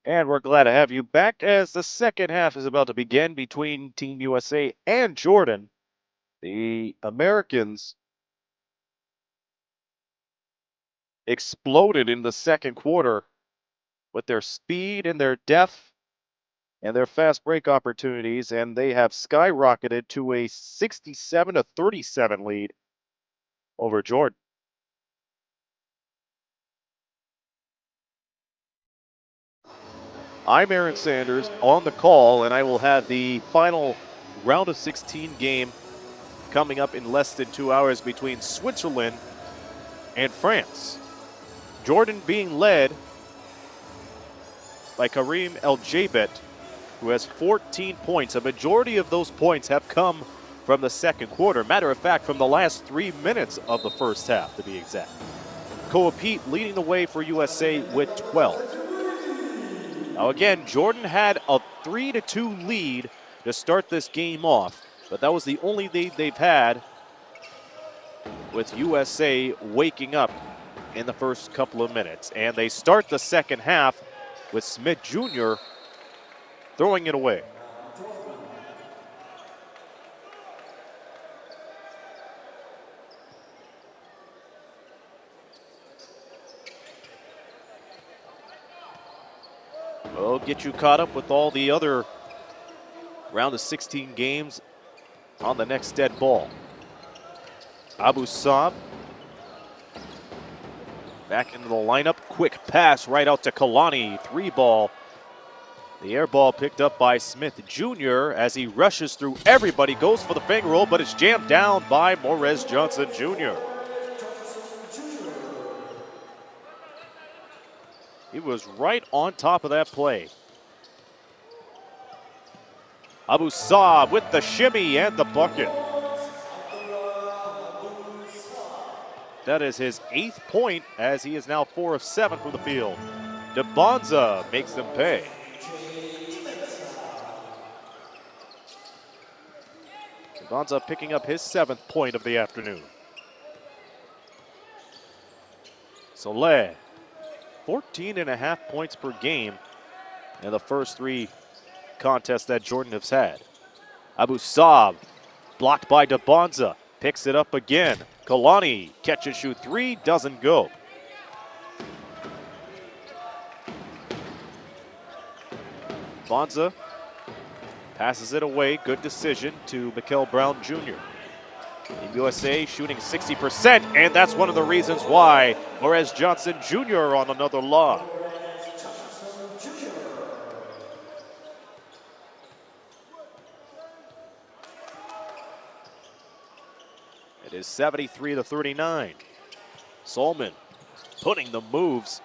And we're glad to have you back as the second half is about to begin between Team USA and Jordan. The Americans exploded in the second quarter with their speed and their depth and their fast break opportunities, and they have skyrocketed to a 67-37 lead over Jordan. I'm Aaron Sanders on the call, and I will have the final round of 16 game coming up in less than 2 hours between Switzerland and France. Jordan being led by Kareem El-Jabet, who has 14 points. A majority of those points have come from the second quarter. Matter of fact, from the last 3 minutes of the first half, to be exact. Koa Pete leading the way for USA with 12. Now again, Jordan had a 3-2 lead to start this game off, but that was the only lead they've had, with USA waking up in the first couple of minutes. And they start the second half with Smith Jr. throwing it away. We'll get you caught up with all the other round of 16 games on the next dead ball. Abu Saab back into the lineup. Quick pass right out to Kalani. 3-ball. The air ball picked up by Smith Jr. as he rushes through everybody. Goes for the finger roll, but it's jammed down by Morez Johnson Jr. He was right on top of that play. Abu Saab with the shimmy and the bucket. That is his 8th point, as he is now 4 of 7 from the field. DeBonza makes them pay. DeBonza picking up his 7th point of the afternoon. Soleil, 14.5 points per game in the first 3 contests that Jordan has had. Abu Saab blocked by DeBonza, picks it up again. Kalani, catch and shoot 3, doesn't go. Bonza passes it away, good decision to Mikel Brown Jr. Team USA shooting 60%, and that's one of the reasons why Morez Johnson Jr. on another lob. It is 73-39. Solman putting the moves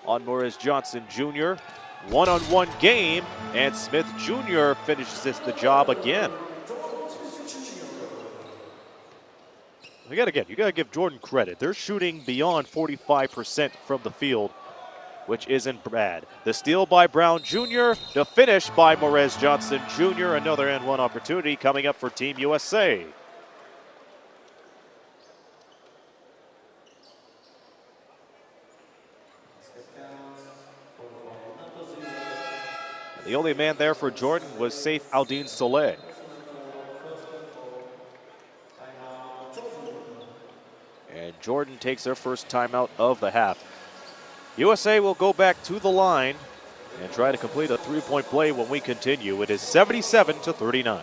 on Morez Johnson Jr. One-on-one game, and Smith Jr. finishes the job again. You gotta give Jordan credit. They're shooting beyond 45% from the field, which isn't bad. The steal by Brown Jr., the finish by Morez Johnson Jr. Another and one opportunity coming up for Team USA. The only man there for Jordan was Saif Aldin Saleh. And Jordan takes their first timeout of the half. USA will go back to the line and try to complete a 3-point play when we continue. It is 77-39.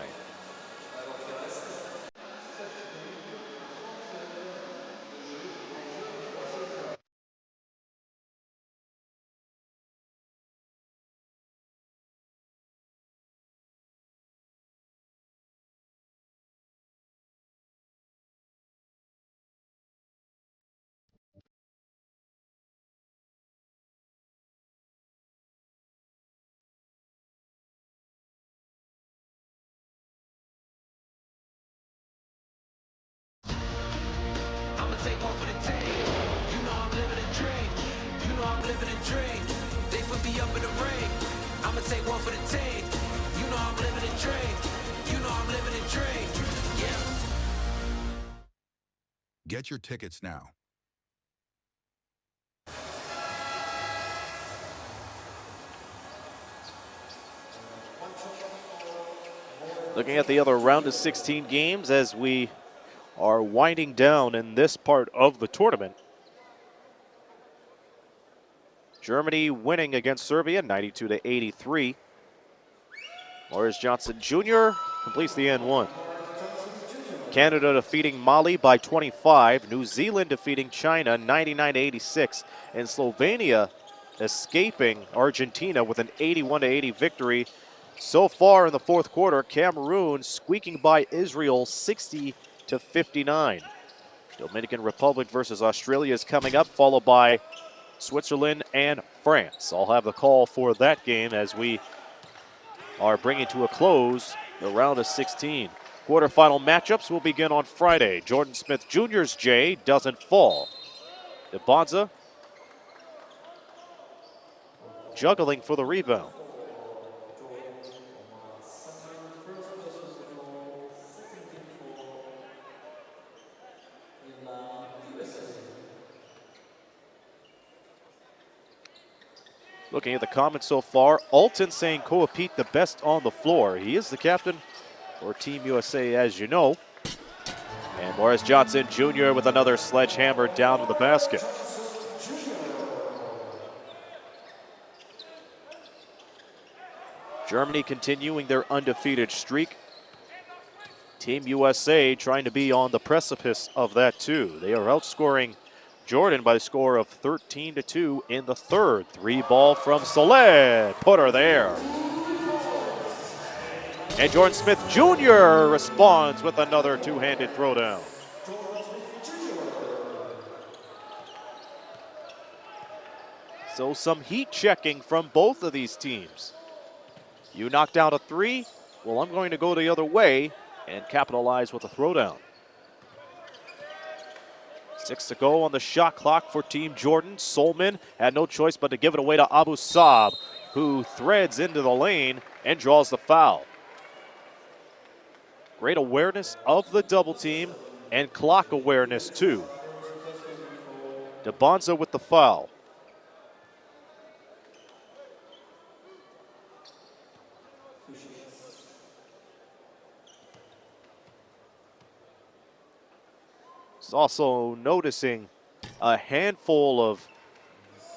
I'ma take one for the team. You know I'm living a dream. You know I'm living a dream. They put me up in the ring. I'ma take one for the team. You know I'm living a dream. You know I'm living a dream. Yeah. Get your tickets now. Looking at the other round of 16 games as we are winding down in this part of the tournament. Germany winning against Serbia 92-83. Morris Johnson Jr. completes the N1. Canada defeating Mali by 25. New Zealand defeating China 99-86. And Slovenia escaping Argentina with an 81-80 victory. So far in the fourth quarter, Cameroon squeaking by Israel 60-59. Dominican Republic versus Australia is coming up, followed by Switzerland and France. I'll have the call for that game as we are bringing to a close the round of 16. Quarterfinal matchups will begin on Friday. Jordan Smith Jr.'s J doesn't fall. DeBonza juggling for the rebound. Looking at the comments so far, Alton saying Koa Pete the best on the floor. He is the captain for Team USA, as you know. And Morris Johnson Jr. with another sledgehammer down to the basket. Germany continuing their undefeated streak. Team USA trying to be on the precipice of that too. They are outscoring Jordan by the score of 13-2 in the third. Three ball from Saleh. Put her there. And Jordan Smith Jr. responds with another two-handed throwdown. So some heat checking from both of these teams. You knock down a three, well, I'm going to go the other way and capitalize with a throwdown. 6 to go on the shot clock for Team Jordan. Solman had no choice but to give it away to Abu Saab, who threads into the lane and draws the foul. Great awareness of the double team and clock awareness too. DeBonza with the foul. Also noticing a handful of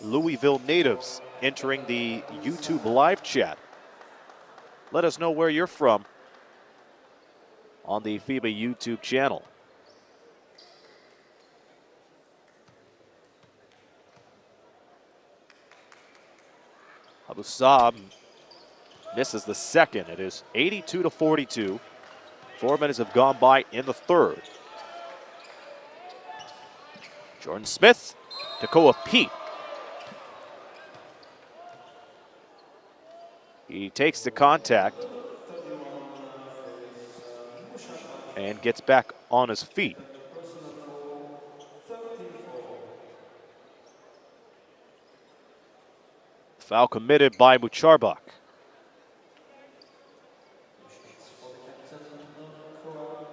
Louisville natives entering the YouTube live chat. Let us know where you're from on the FIBA YouTube channel. Abu Saab misses the second. It is 82-42. 4 minutes have gone by in the third. Jordan Smith to Koa Pete. He takes the contact and gets back on his feet. Foul committed by Mucharbak.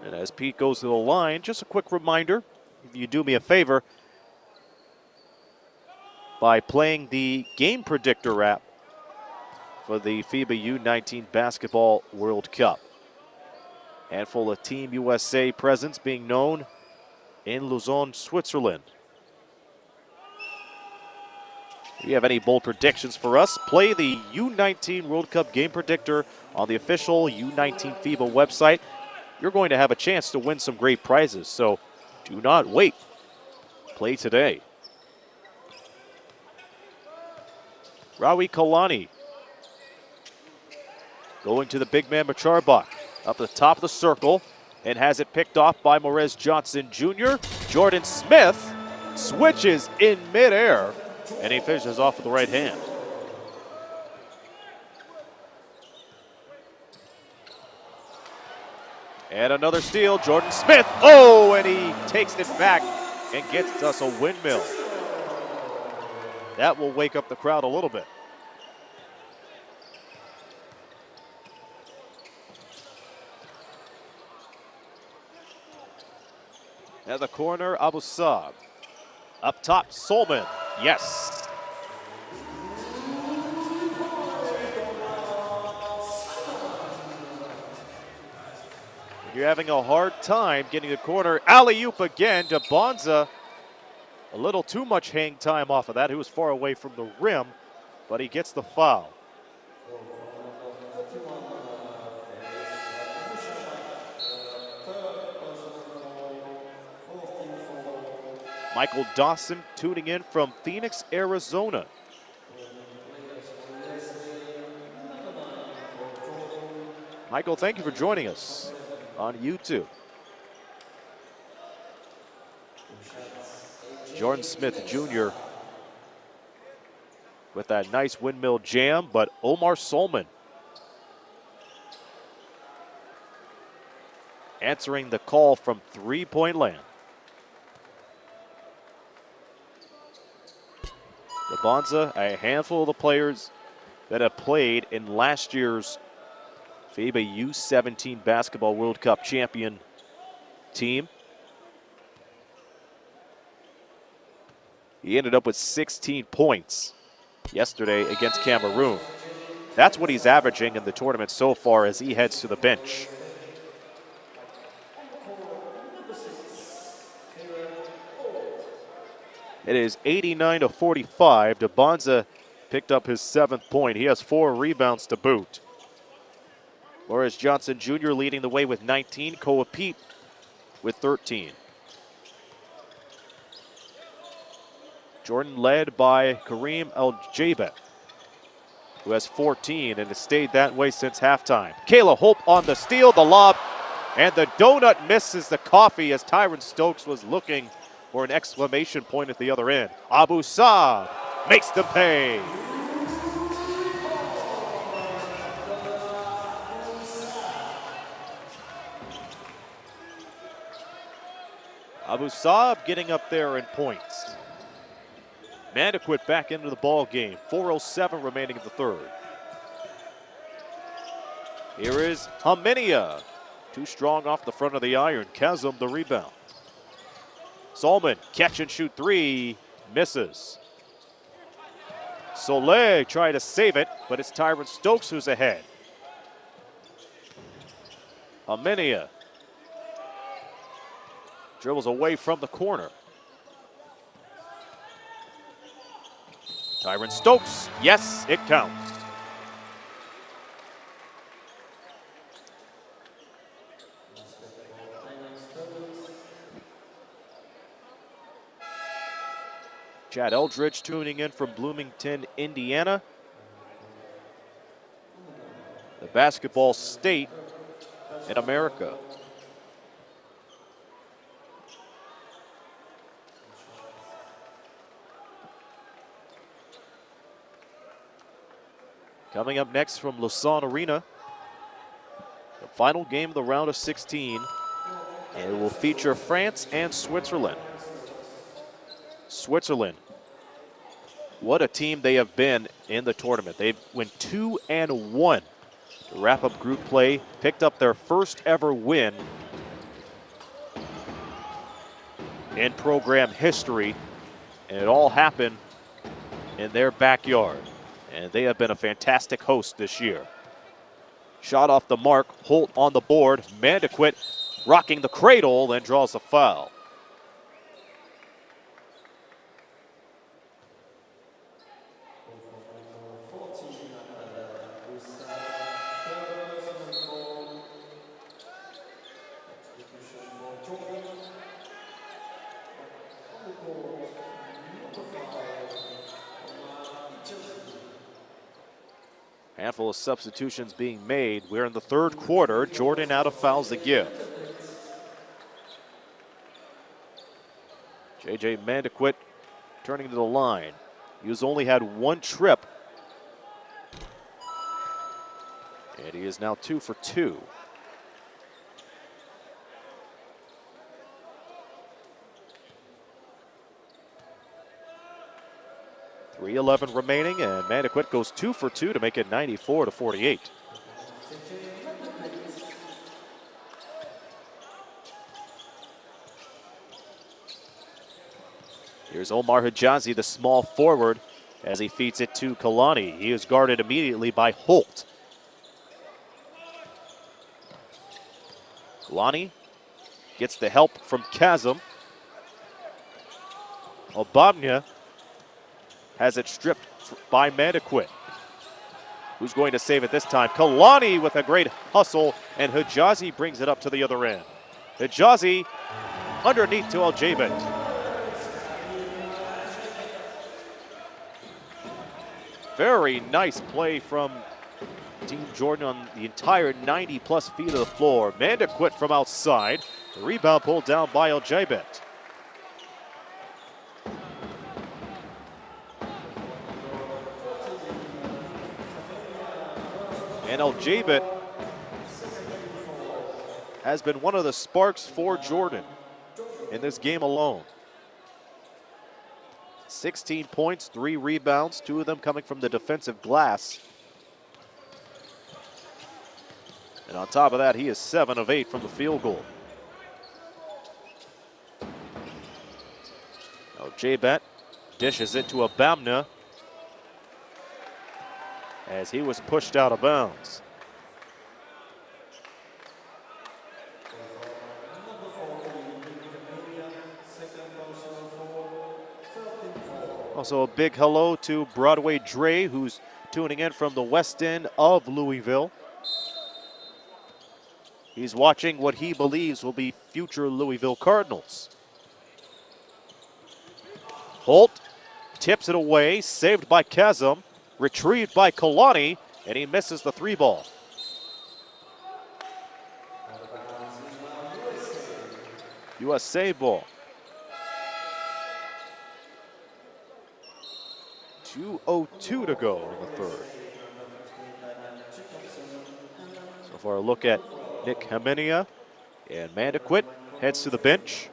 And as Pete goes to the line, just a quick reminder, if you do me a favor, by playing the Game Predictor app for the FIBA U19 Basketball World Cup. Handful of Team USA presence being known in Lausanne, Switzerland. If you have any bold predictions for us, play the U19 World Cup Game Predictor on the official U19 FIBA website. You're going to have a chance to win some great prizes, so do not wait. Play today. Rawi Kalani going to the big man Mucharbak up the top of the circle and has it picked off by Morez Johnson Jr. Jordan Smith switches in midair and he finishes off with the right hand. And another steal, Jordan Smith. Oh, and he takes it back and gets us a windmill. That will wake up the crowd a little bit. At the corner, Abu Saab. Up top, Solman. Yes. You're having a hard time getting the corner. Alley-oop again to Bonza. A little too much hang time off of that. He was far away from the rim, but he gets the foul. Michael Dawson tuning in from Phoenix, Arizona. Michael, thank you for joining us on YouTube. Jordan Smith Jr. with that nice windmill jam, but Omar Solman answering the call from three-point land. Bonza, a handful of the players that have played in last year's FIBA U19 Basketball World Cup champion team. He ended up with 16 points yesterday against Cameroon. That's what he's averaging in the tournament so far as he heads to the bench. It is 89-45. DeBonza picked up his 7th point. He has 4 rebounds to boot. Morris Johnson Jr. leading the way with 19. Koa Pete with 13. Jordan led by Kareem El-Jabet, who has 14 and has stayed that way since halftime. Kayla Hope on the steal, the lob, and the donut misses the coffee as Tyron Stokes was looking for an exclamation point at the other end. Abu Saab makes them pay. Abu Saab getting up there in points. Mandaquit back into the ball game. 4:07 remaining in the third. Here is Haminia. Too strong off the front of the iron. Chasm the rebound. Solman, catch and shoot 3, misses. Soleil trying to save it, but it's Tyron Stokes who's ahead. Haminia dribbles away from the corner. Tyron Stokes, yes, it counts. Chad Eldridge tuning in from Bloomington, Indiana. The basketball state in America. Coming up next from Lausanne Arena, the final game of the round of 16, and it will feature France and Switzerland. Switzerland, what a team they have been in the tournament. They went 2-1 to wrap up group play, picked up their first ever win in program history, and it all happened in their backyard. And they have been a fantastic host this year. Shot off the mark, Holt on the board, Mandaquit rocking the cradle, then draws a foul. Handful of substitutions being made. We're in the third quarter. Jordan out of fouls to give. J.J. Mandaquit turning to the line. He's only had 1 trip. And he is now 2 for 2. .311 remaining, and Mandaquit goes 2 for 2 to make it 94-48. Here's Omar Hijazi, the small forward, as he feeds it to Kalani. He is guarded immediately by Holt. Lonnie gets the help from Chasm. Obamnia has it stripped by Mandaquit. Who's going to save it this time? Kalani with a great hustle, and Hijazi brings it up to the other end. Hijazi underneath to Aljabet. Very nice play from Team Jordan on the entire 90-plus feet of the floor. Mandaquit from outside. The rebound pulled down by Aljabet. And Aljabet has been one of the sparks for Jordan in this game alone. 16 points, 3 rebounds, 2 of them coming from the defensive glass. And on top of that, he is 7 of 8 from the field goal. Aljabet dishes it to Obamnia as he was pushed out of bounds. Also a big hello to Broadway Dre, who's tuning in from the west end of Louisville. He's watching what he believes will be future Louisville Cardinals. Holt tips it away, saved by Chasm, retrieved by Kalani, and he misses the 3 ball. USA ball. 2:02 to go in the third. So for a look at Nick Haminia, and Mandaquit heads to the bench.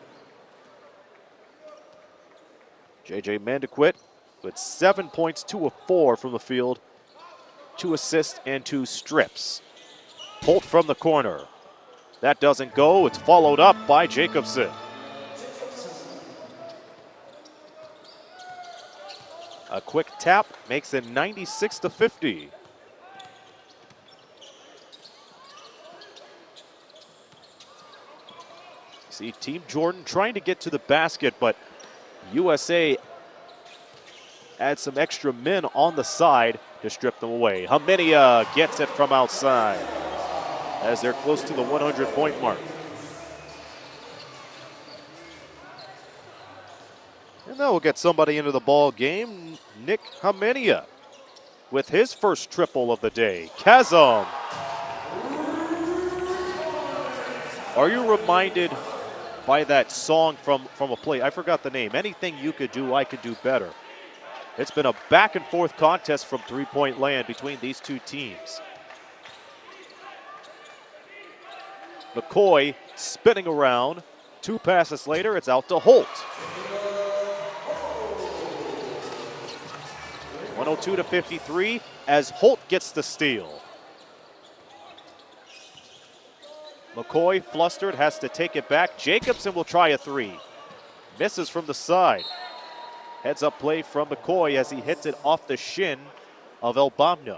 JJ Mandaquit with 7 points, 2 of 4 from the field, 2 assists and 2 strips. Holt from the corner. That doesn't go. It's followed up by Jacobson. A quick tap makes it 96-50. See Team Jordan trying to get to the basket, but USA adds some extra men on the side to strip them away. Haminia gets it from outside as they're close to the 100-point mark. And that will get somebody into the ball game. Nick Haminia with his first triple of the day. Chasm. Are you reminded by that song from a play? I forgot the name. Anything you could do, I could do better. It's been a back and forth contest from three-point land between these two teams. McCoy spinning around. 2 passes later, it's out to Holt. 102-53 as Holt gets the steal. McCoy flustered, has to take it back. Jacobson will try a 3. Misses from the side. Heads up play from McCoy as he hits it off the shin of Obamnia.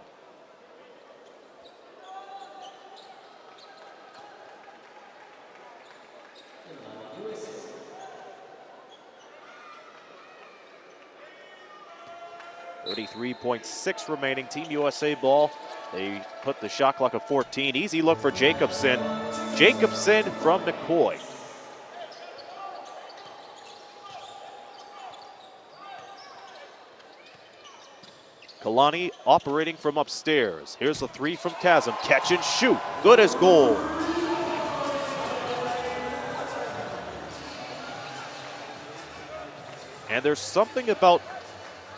.6 remaining. Team USA ball. They put the shot clock at 14. Easy look for Jacobson. Jacobson from McCoy. Kalani operating from upstairs. Here's the 3 from Chasm. Catch and shoot. Good as gold. And there's something about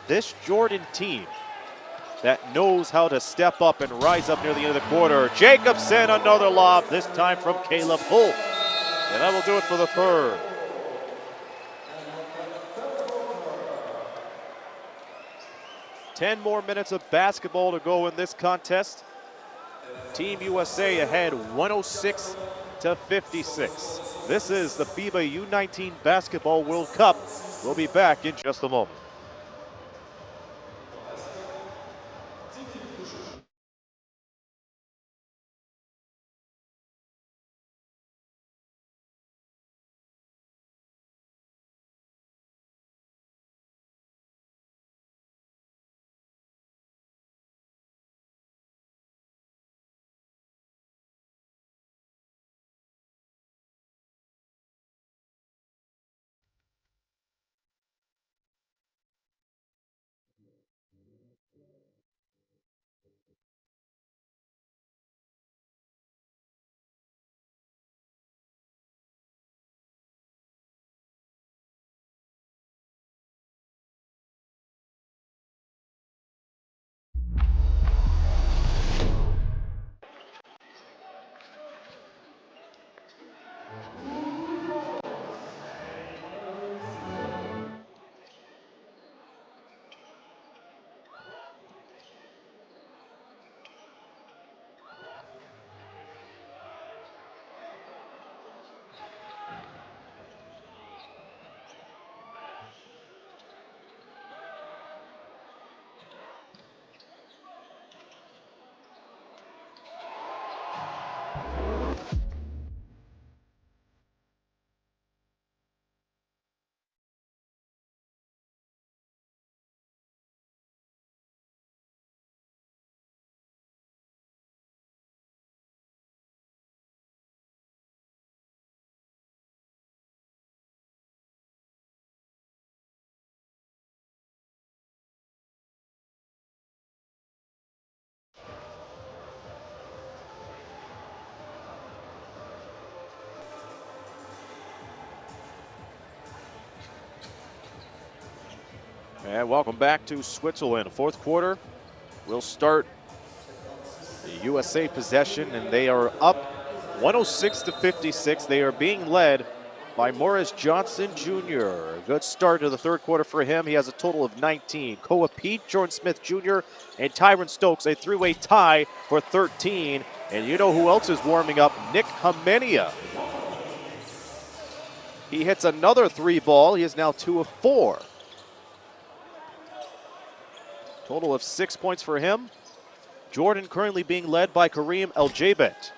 this Jordan team that knows how to step up and rise up near the end of the quarter. Jacobson, another lob, this time from Caleb Holt. And that will do it for the third. Ten more minutes of basketball to go in this contest. Team USA ahead 106-56. This is the FIBA U19 Basketball World Cup. We'll be back in just a moment. And welcome back to Switzerland. Fourth quarter will start the USA possession, and they are up 106-56. They are being led by Morris Johnson Jr. A good start to the third quarter for him. He has a total of 19. Koa Pete, Jordan Smith Jr., and Tyron Stokes, a three-way tie for 13. And you know who else is warming up? Nick Hamenia. He hits another three ball. He is now 2 of 4. Total of 6 points for him. Jordan currently being led by Kareem El-Jabet.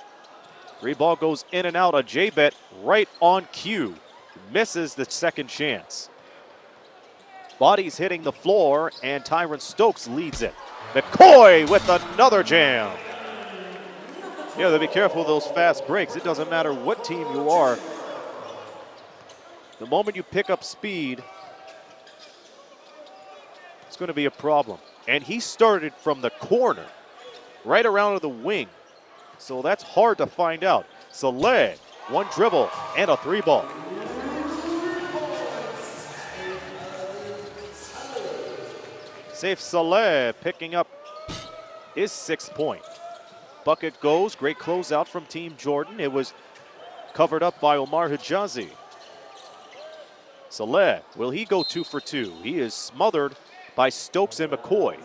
Three ball goes in and out. El-Jabet right on cue. Misses the second chance. Bodies hitting the floor, and Tyron Stokes leads it. McCoy with another jam. Yeah, they'll be careful with those fast breaks. It doesn't matter what team you are. The moment you pick up speed, it's going to be a problem. And he started from the corner, right around to the wing. So that's hard to find out. Saleh, one dribble and a three ball. Safe Saleh picking up his 6th point. Bucket goes, great closeout from Team Jordan. It was covered up by Omar Hijazi. Saleh, will he go 2 for 2? He is smothered by Stokes and McCoy.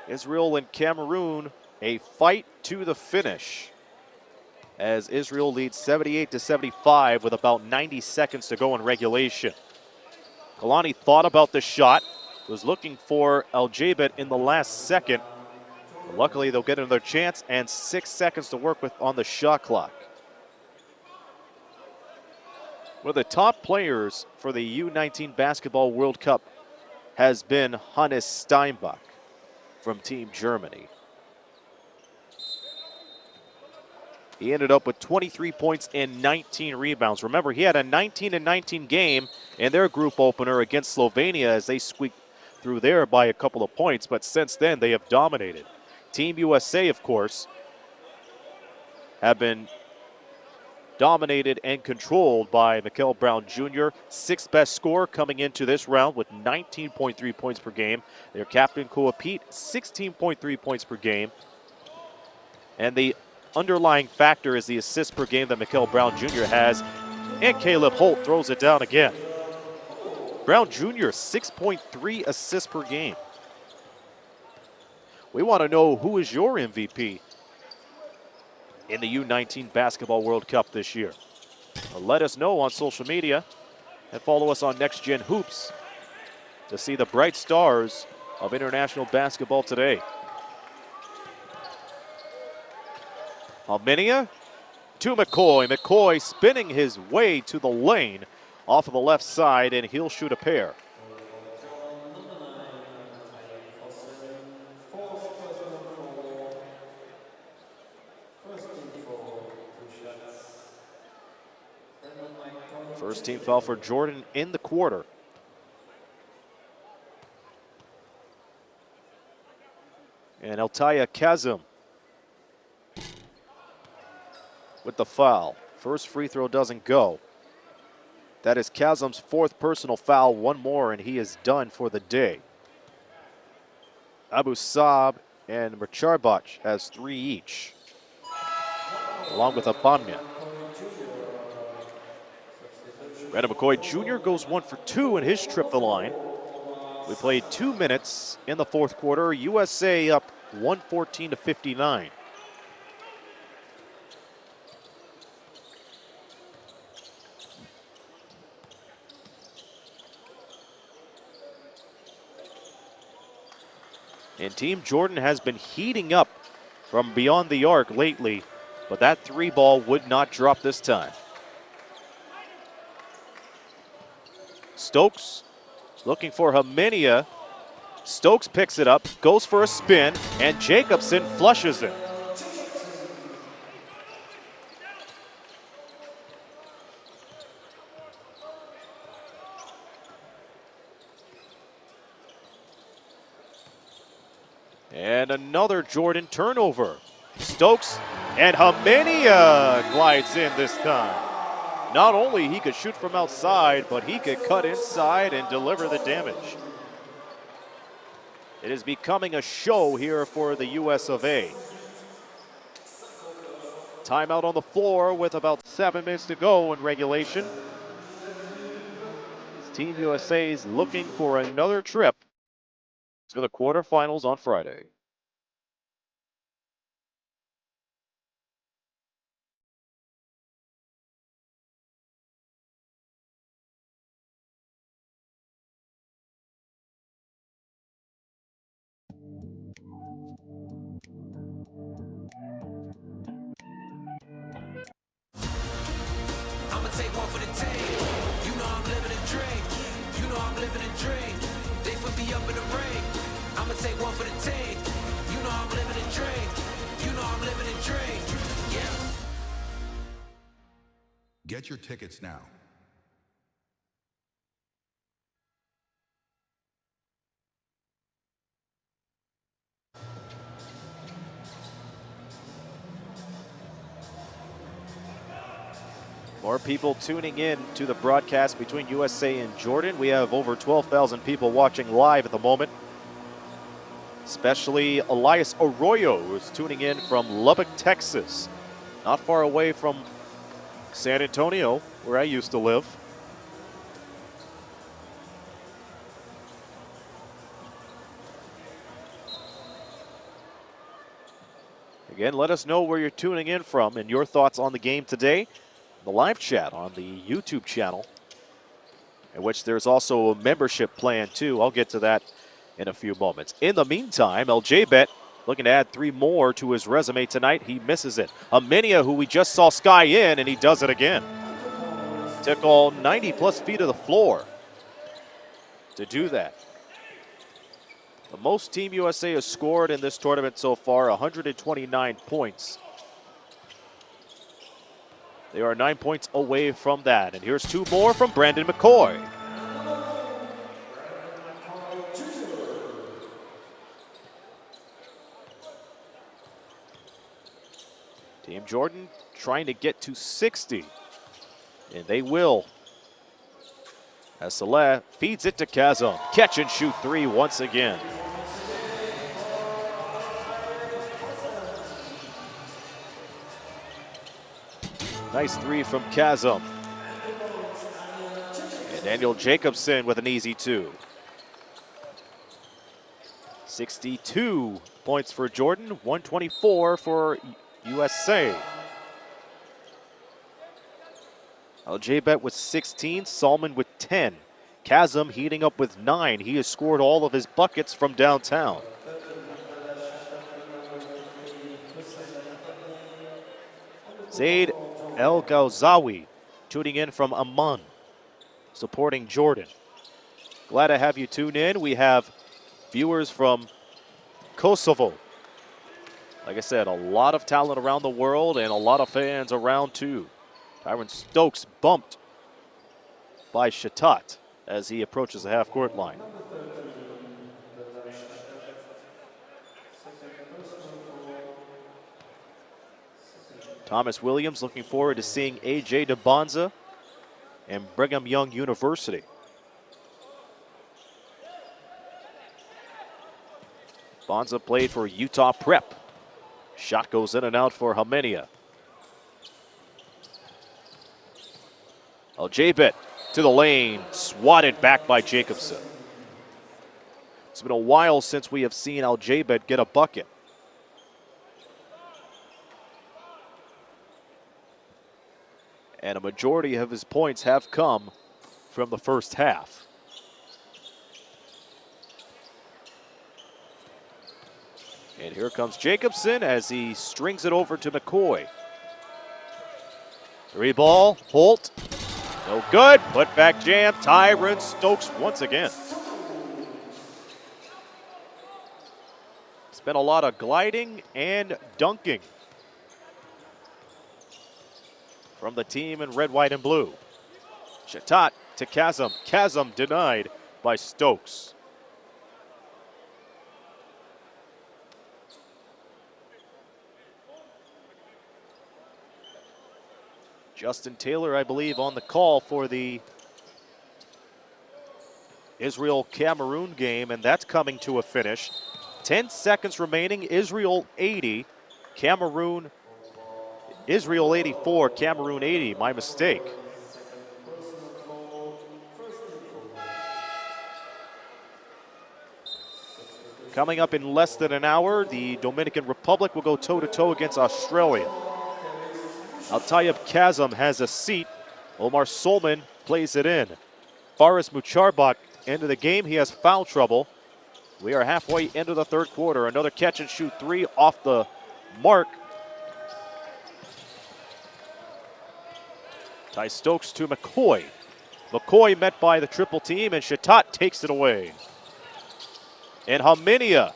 Israel and Cameroon, a fight to the finish, as Israel leads 78-75 with about 90 seconds to go in regulation. Kalani thought about the shot, was looking for El-Jabet in the last second. But luckily, they'll get another chance and 6 seconds to work with on the shot clock. One of the top players for the U19 Basketball World Cup has been Hannes Steinbach from Team Germany. He ended up with 23 points and 19 rebounds. Remember, he had a 19-19 game in their group opener against Slovenia as they squeaked through there by a couple of points, but since then they have dominated. Team USA, of course, have been dominated and controlled by Mikel Brown Jr., 6th best scorer coming into this round with 19.3 points per game. Their captain, Koa Pete, 16.3 points per game. And the underlying factor is the assists per game that Mikel Brown Jr. has. And Caleb Holt throws it down again. Brown Jr., 6.3 assists per game. We want to know who is your MVP in the U19 Basketball World Cup this year. Let us know on social media and follow us on Next Gen Hoops to see the bright stars of international basketball today. Alminia to McCoy. McCoy spinning his way to the lane off of the left side, and he'll shoot a pair. First team foul for Jordan in the quarter. And Altaya Kazım with the foul. First free throw doesn't go. That is Kazım's 4th personal foul. One more and he is done for the day. Abu Saab and Mrcharbach has 3 each, along with Abamya. Brandon McCoy Jr. goes 1 for 2 in his trip the line. We played 2 minutes in the 4th quarter. USA up 114-59. And Team Jordan has been heating up from beyond the arc lately, but that 3 ball would not drop this time. Stokes looking for Hamenia. Stokes picks it up, goes for a spin, and Jacobson flushes it. And another Jordan turnover. Stokes and Homenia glides in this time. Not only he could shoot from outside, but he could cut inside and deliver the damage. It is becoming a show here for the US of A. Timeout on the floor with about 7 minutes to go in regulation. Team USA is looking for another trip to the quarterfinals on Friday. I'ma take one for the team. You know I'm living a dream. You know I'm living a dream. They put me up in the ring. I'ma take one for the team. You know I'm living a dream. You know I'm living a dream. Yeah. Get your tickets now. More people tuning in to the broadcast between USA and Jordan. We have over 12,000 people watching live at the moment. Especially Elias Arroyo, who's tuning in from Lubbock, Texas. Not far away from San Antonio, where I used to live. Again, let us know where you're tuning in from and your thoughts on the game today. The live chat on the YouTube channel, in which there's also a membership plan too. I'll get to that in a few moments. In the meantime, LJBet looking to add 3 more to his resume tonight. He misses it. Homenia, who we just saw sky in, and he does it again. Took all 90-plus feet of the floor to do that. The most Team USA has scored in this tournament so far, 129 points. They are 9 points away from that. And here's 2 more from Brandon McCoy. Team Jordan trying to get to 60. And they will. As Saleh feeds it to Chasm. Catch and shoot 3 once again. Nice 3 from Chasm. And Daniel Jacobson with an easy 2. 62 points for Jordan, 124 for USA. LJBet with 16, Salman with 10. Chasm heating up with 9. He has scored all of his buckets from downtown. Zaid El Gauzawi tuning in from Amman, supporting Jordan. Glad to have you tune in. We have viewers from Kosovo. Like I said, a lot of talent around the world and a lot of fans around too. Tyron Stokes bumped by Shatat as he approaches the half-court line. Thomas Williams looking forward to seeing A.J. DeBonza and Brigham Young University. Bonza played for Utah Prep. Shot goes in and out for Homenia. LJBet to the lane, swatted back by Jacobson. It's been a while since we have seen LJBet get a bucket. And a majority of his points have come from the first half. And here comes Jacobson as he strings it over to McCoy. 3 ball, Holt, no good, put back jam, Tyron Stokes once again. It's been a lot of gliding and dunking from the team in red, white, and blue. Shatat to Chasm. Chasm denied by Stokes. Justin Taylor, I believe, on the call for the Israel-Cameroon game, and that's coming to a finish. 10 seconds remaining, Israel 80, Israel 84, Cameroon 80, my mistake. Coming up in less than an hour, the Dominican Republic will go toe-to-toe against Australia. Al-Tayyib Kazem has a seat. Omar Solman plays it in. Faris Mucharbak into the game. He has foul trouble. We are halfway into the third quarter. Another catch and shoot three off the mark. Ty Stokes to McCoy. McCoy met by the triple team, and Shatat takes it away. And Haminia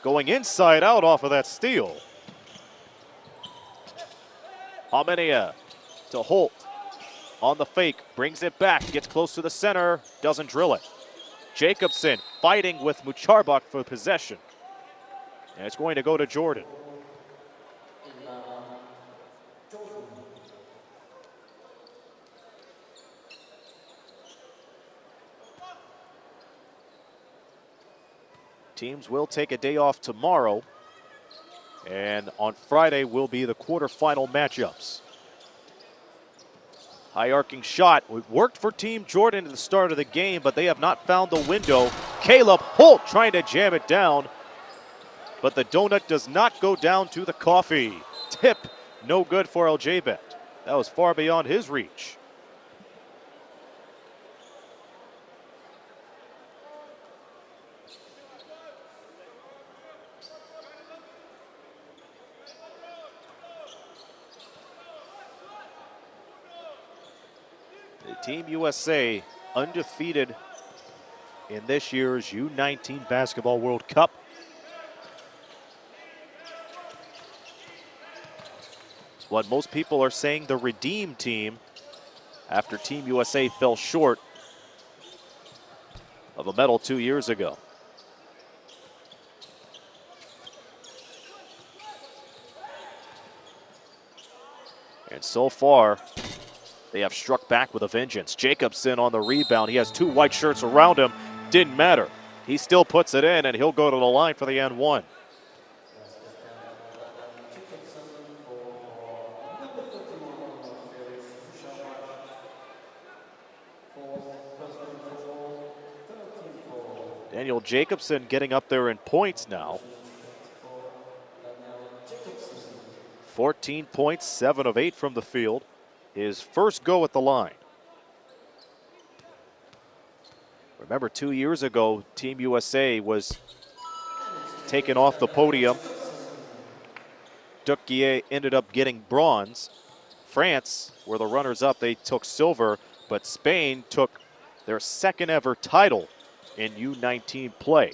going inside out off of that steal. Haminia to Holt on the fake, brings it back, gets close to the center, doesn't drill it. Jacobson fighting with Mucharbak for possession. And it's going to go to Jordan. Teams will take a day off tomorrow, and on Friday will be the quarterfinal matchups. High arcing shot. It worked for Team Jordan at the start of the game, but they have not found the window. Caleb Holt trying to jam it down, but the donut does not go down to the coffee. Tip, no good for Aljabet. That was far beyond his reach. Team USA undefeated in this year's U19 Basketball World Cup. It's what most people are saying the redeem team after Team USA fell short of a medal 2 years ago. And so far, they have struck back with a vengeance. Jacobson on the rebound. He has two white shirts around him. Didn't matter. He still puts it in, and he'll go to the line for the and one. Daniel Jacobson getting up there in points now. 14 points, 7 of 8 from the field. His first go at the line. Remember, 2 years ago, Team USA was taken off the podium. Duquier ended up getting bronze. France were the runners-up. They took silver, but Spain took their second ever title in U19 play.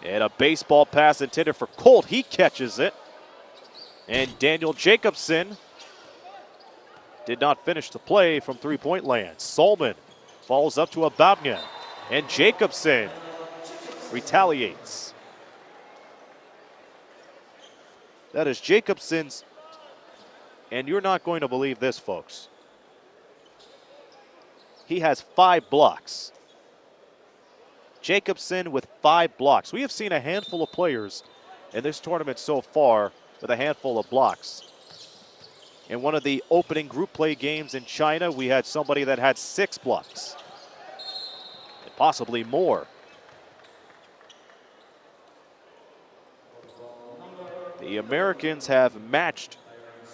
And a baseball pass intended for Colt. He catches it. And Daniel Jacobson did not finish the play from three-point land. Solman falls up to Ababnia. And Jacobson retaliates. That is Jacobson's, and you're not going to believe this, folks. He has 5 blocks. Jacobson with 5 blocks. We have seen a handful of players in this tournament so far with a handful of blocks. In one of the opening group play games in China, we had somebody that had 6 blocks, and possibly more. The Americans have matched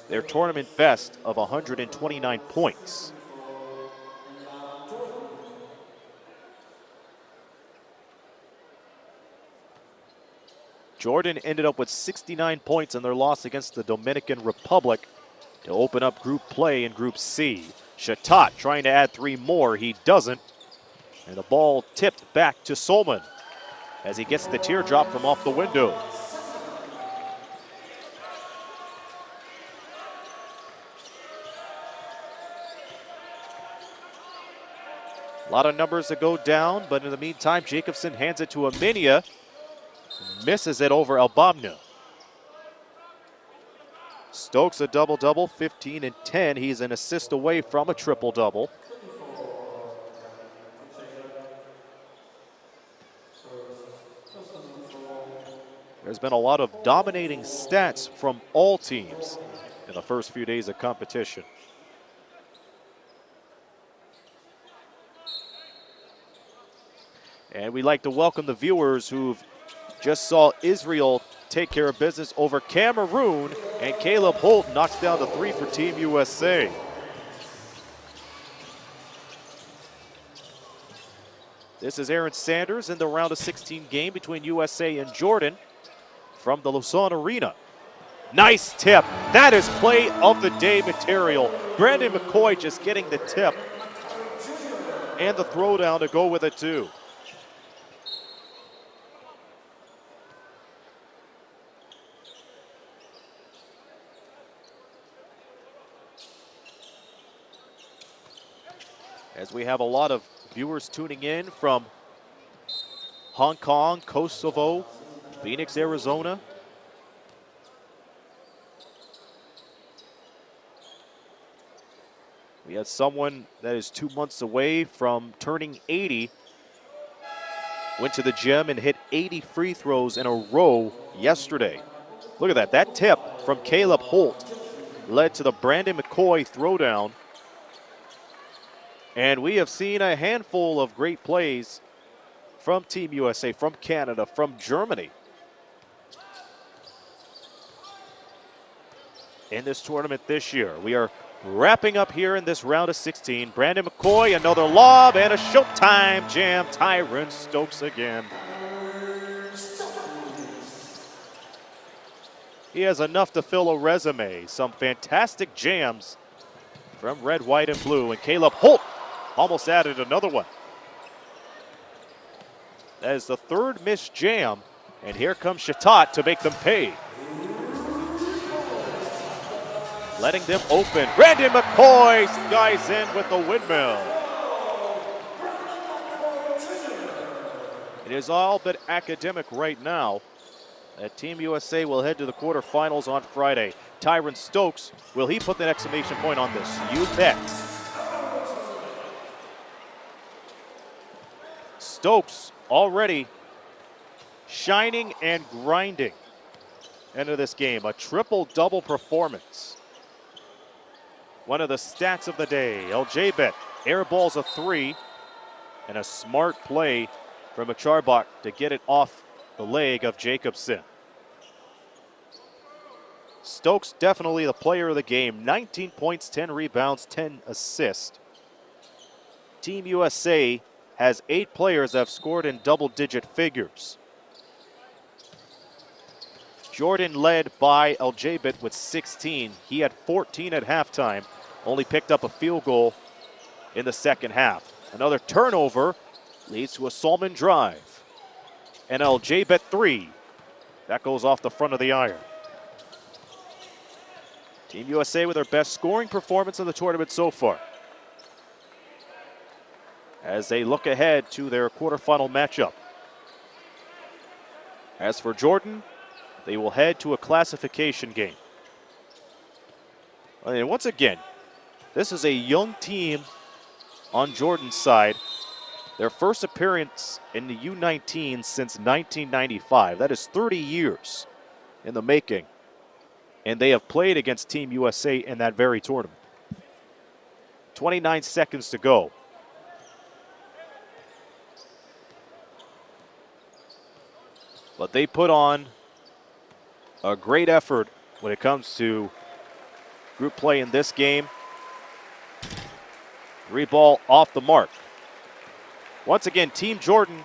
their tournament best of 129 points. Jordan ended up with 69 points in their loss against the Dominican Republic to open up group play in Group C. Shatat trying to add 3 more. He doesn't. And the ball tipped back to Solman as he gets the teardrop from off the window. A lot of numbers that go down, but in the meantime, Jacobson hands it to Aminia. Misses it over Albabna. Stokes a double-double, 15 and 10. He's an assist away from a triple-double. There's been a lot of dominating stats from all teams in the first few days of competition. And we'd like to welcome the viewers who've just saw Israel take care of business over Cameroon, and Caleb Holt knocks down the 3 for Team USA. This is Aaron Sanders in the round of 16 game between USA and Jordan from the Lausanne Arena. Nice tip. That is play of the day material. Brandon McCoy just getting the tip and the throwdown to go with it too. As we have a lot of viewers tuning in from Hong Kong, Kosovo, Phoenix, Arizona. We had someone that is 2 months away from turning 80. Went to the gym and hit 80 free throws in a row yesterday. Look at that. That tip from Caleb Holt led to the Brandon McCoy throwdown. And we have seen a handful of great plays from Team USA, from Canada, from Germany in this tournament this year. We are wrapping up here in this round of 16. Brandon McCoy, another lob, and a showtime jam. Tyron Stokes again. He has enough to fill a resume. Some fantastic jams from red, white, and blue. And Caleb Holt almost added another one. That is the third missed jam. And here comes Shatat to make them pay. Letting them open. Brandon McCoy skies in with the windmill. It is all but academic right now that Team USA will head to the quarterfinals on Friday. Tyron Stokes, will he put the exclamation point on this? You bet. Stokes already shining and grinding into this game. A triple-double performance. One of the stats of the day. LJBet airballs a 3, and a smart play from a Charbot to get it off the leg of Jacobson. Stokes definitely the player of the game. 19 points, 10 rebounds, 10 assists. Team USA has 8 players that have scored in double-digit figures. Jordan led by LJBet with 16. He had 14 at halftime, only picked up a field goal in the second half. Another turnover leads to a Solomon drive. And LJBet 3. That goes off the front of the iron. Team USA with their best scoring performance in the tournament so far, as they look ahead to their quarterfinal matchup. As for Jordan, they will head to a classification game. And once again, this is a young team on Jordan's side. Their first appearance in the U19 since 1995. That is 30 years in the making. And they have played against Team USA in that very tournament. 29 seconds to go. But they put on a great effort when it comes to group play in this game. 3 ball off the mark. Once again, Team Jordan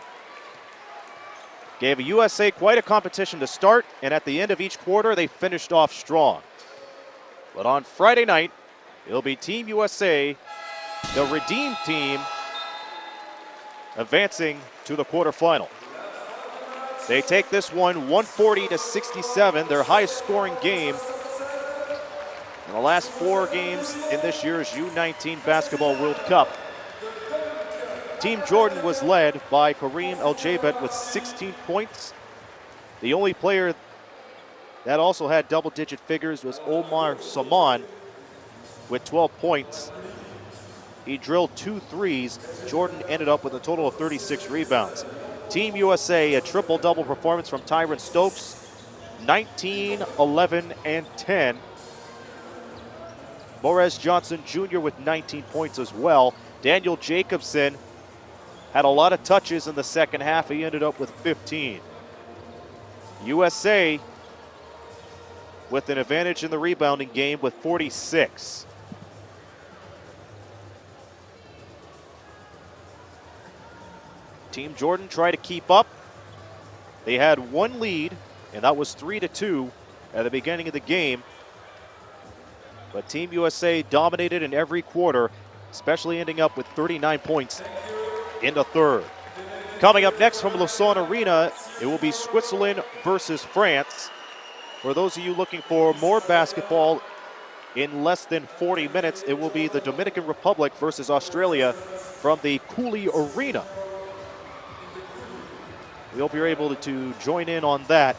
gave USA quite a competition to start, and at the end of each quarter, they finished off strong. But on Friday night, it'll be Team USA, the redeemed team, advancing to the quarterfinal. They take this one 140-67, their highest scoring game in the last 4 games in this year's U19 Basketball World Cup. Team Jordan was led by Kareem LJBet with 16 points. The only player that also had double-digit figures was Omar Saman with 12 points. He drilled 2 threes. Jordan ended up with a total of 36 rebounds. Team USA, a triple-double performance from Tyron Stokes, 19, 11, and 10. Morez Johnson Jr. with 19 points as well. Daniel Jacobson had a lot of touches in the second half. He ended up with 15. USA with an advantage in the rebounding game with 46. Team Jordan tried to keep up. They had one lead, and that was 3-2 at the beginning of the game. But Team USA dominated in every quarter, especially ending up with 39 points in the third. Coming up next from Lausanne Arena, it will be Switzerland versus France. For those of you looking for more basketball in less than 40 minutes, it will be the Dominican Republic versus Australia from the Cooley Arena. We hope you're able to join in on that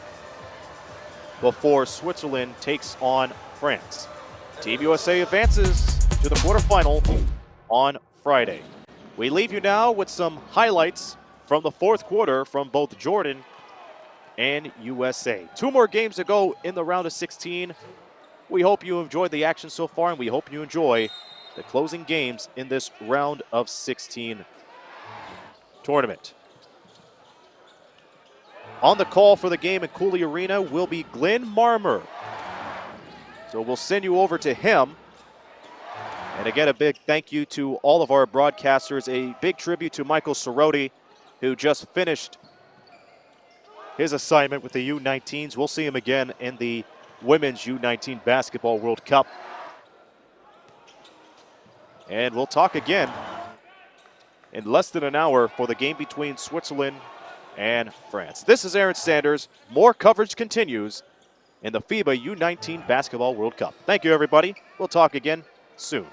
before Switzerland takes on France. Team USA advances to the quarterfinal on Friday. We leave you now with some highlights from the fourth quarter from both Jordan and USA. 2 more games to go in the round of 16. We hope you enjoyed the action so far, and we hope you enjoy the closing games in this round of 16 tournament. On the call for the game at Cooley Arena will be Glenn Marmer. So we'll send you over to him. And again, a big thank you to all of our broadcasters. A big tribute to Michael Soroti, who just finished his assignment with the U19s. We'll see him again in the Women's U19 Basketball World Cup. And we'll talk again in less than an hour for the game between Switzerland and France. This is Aaron Sanders. More coverage continues in the FIBA U19 Basketball World Cup. Thank you, everybody. We'll talk again soon.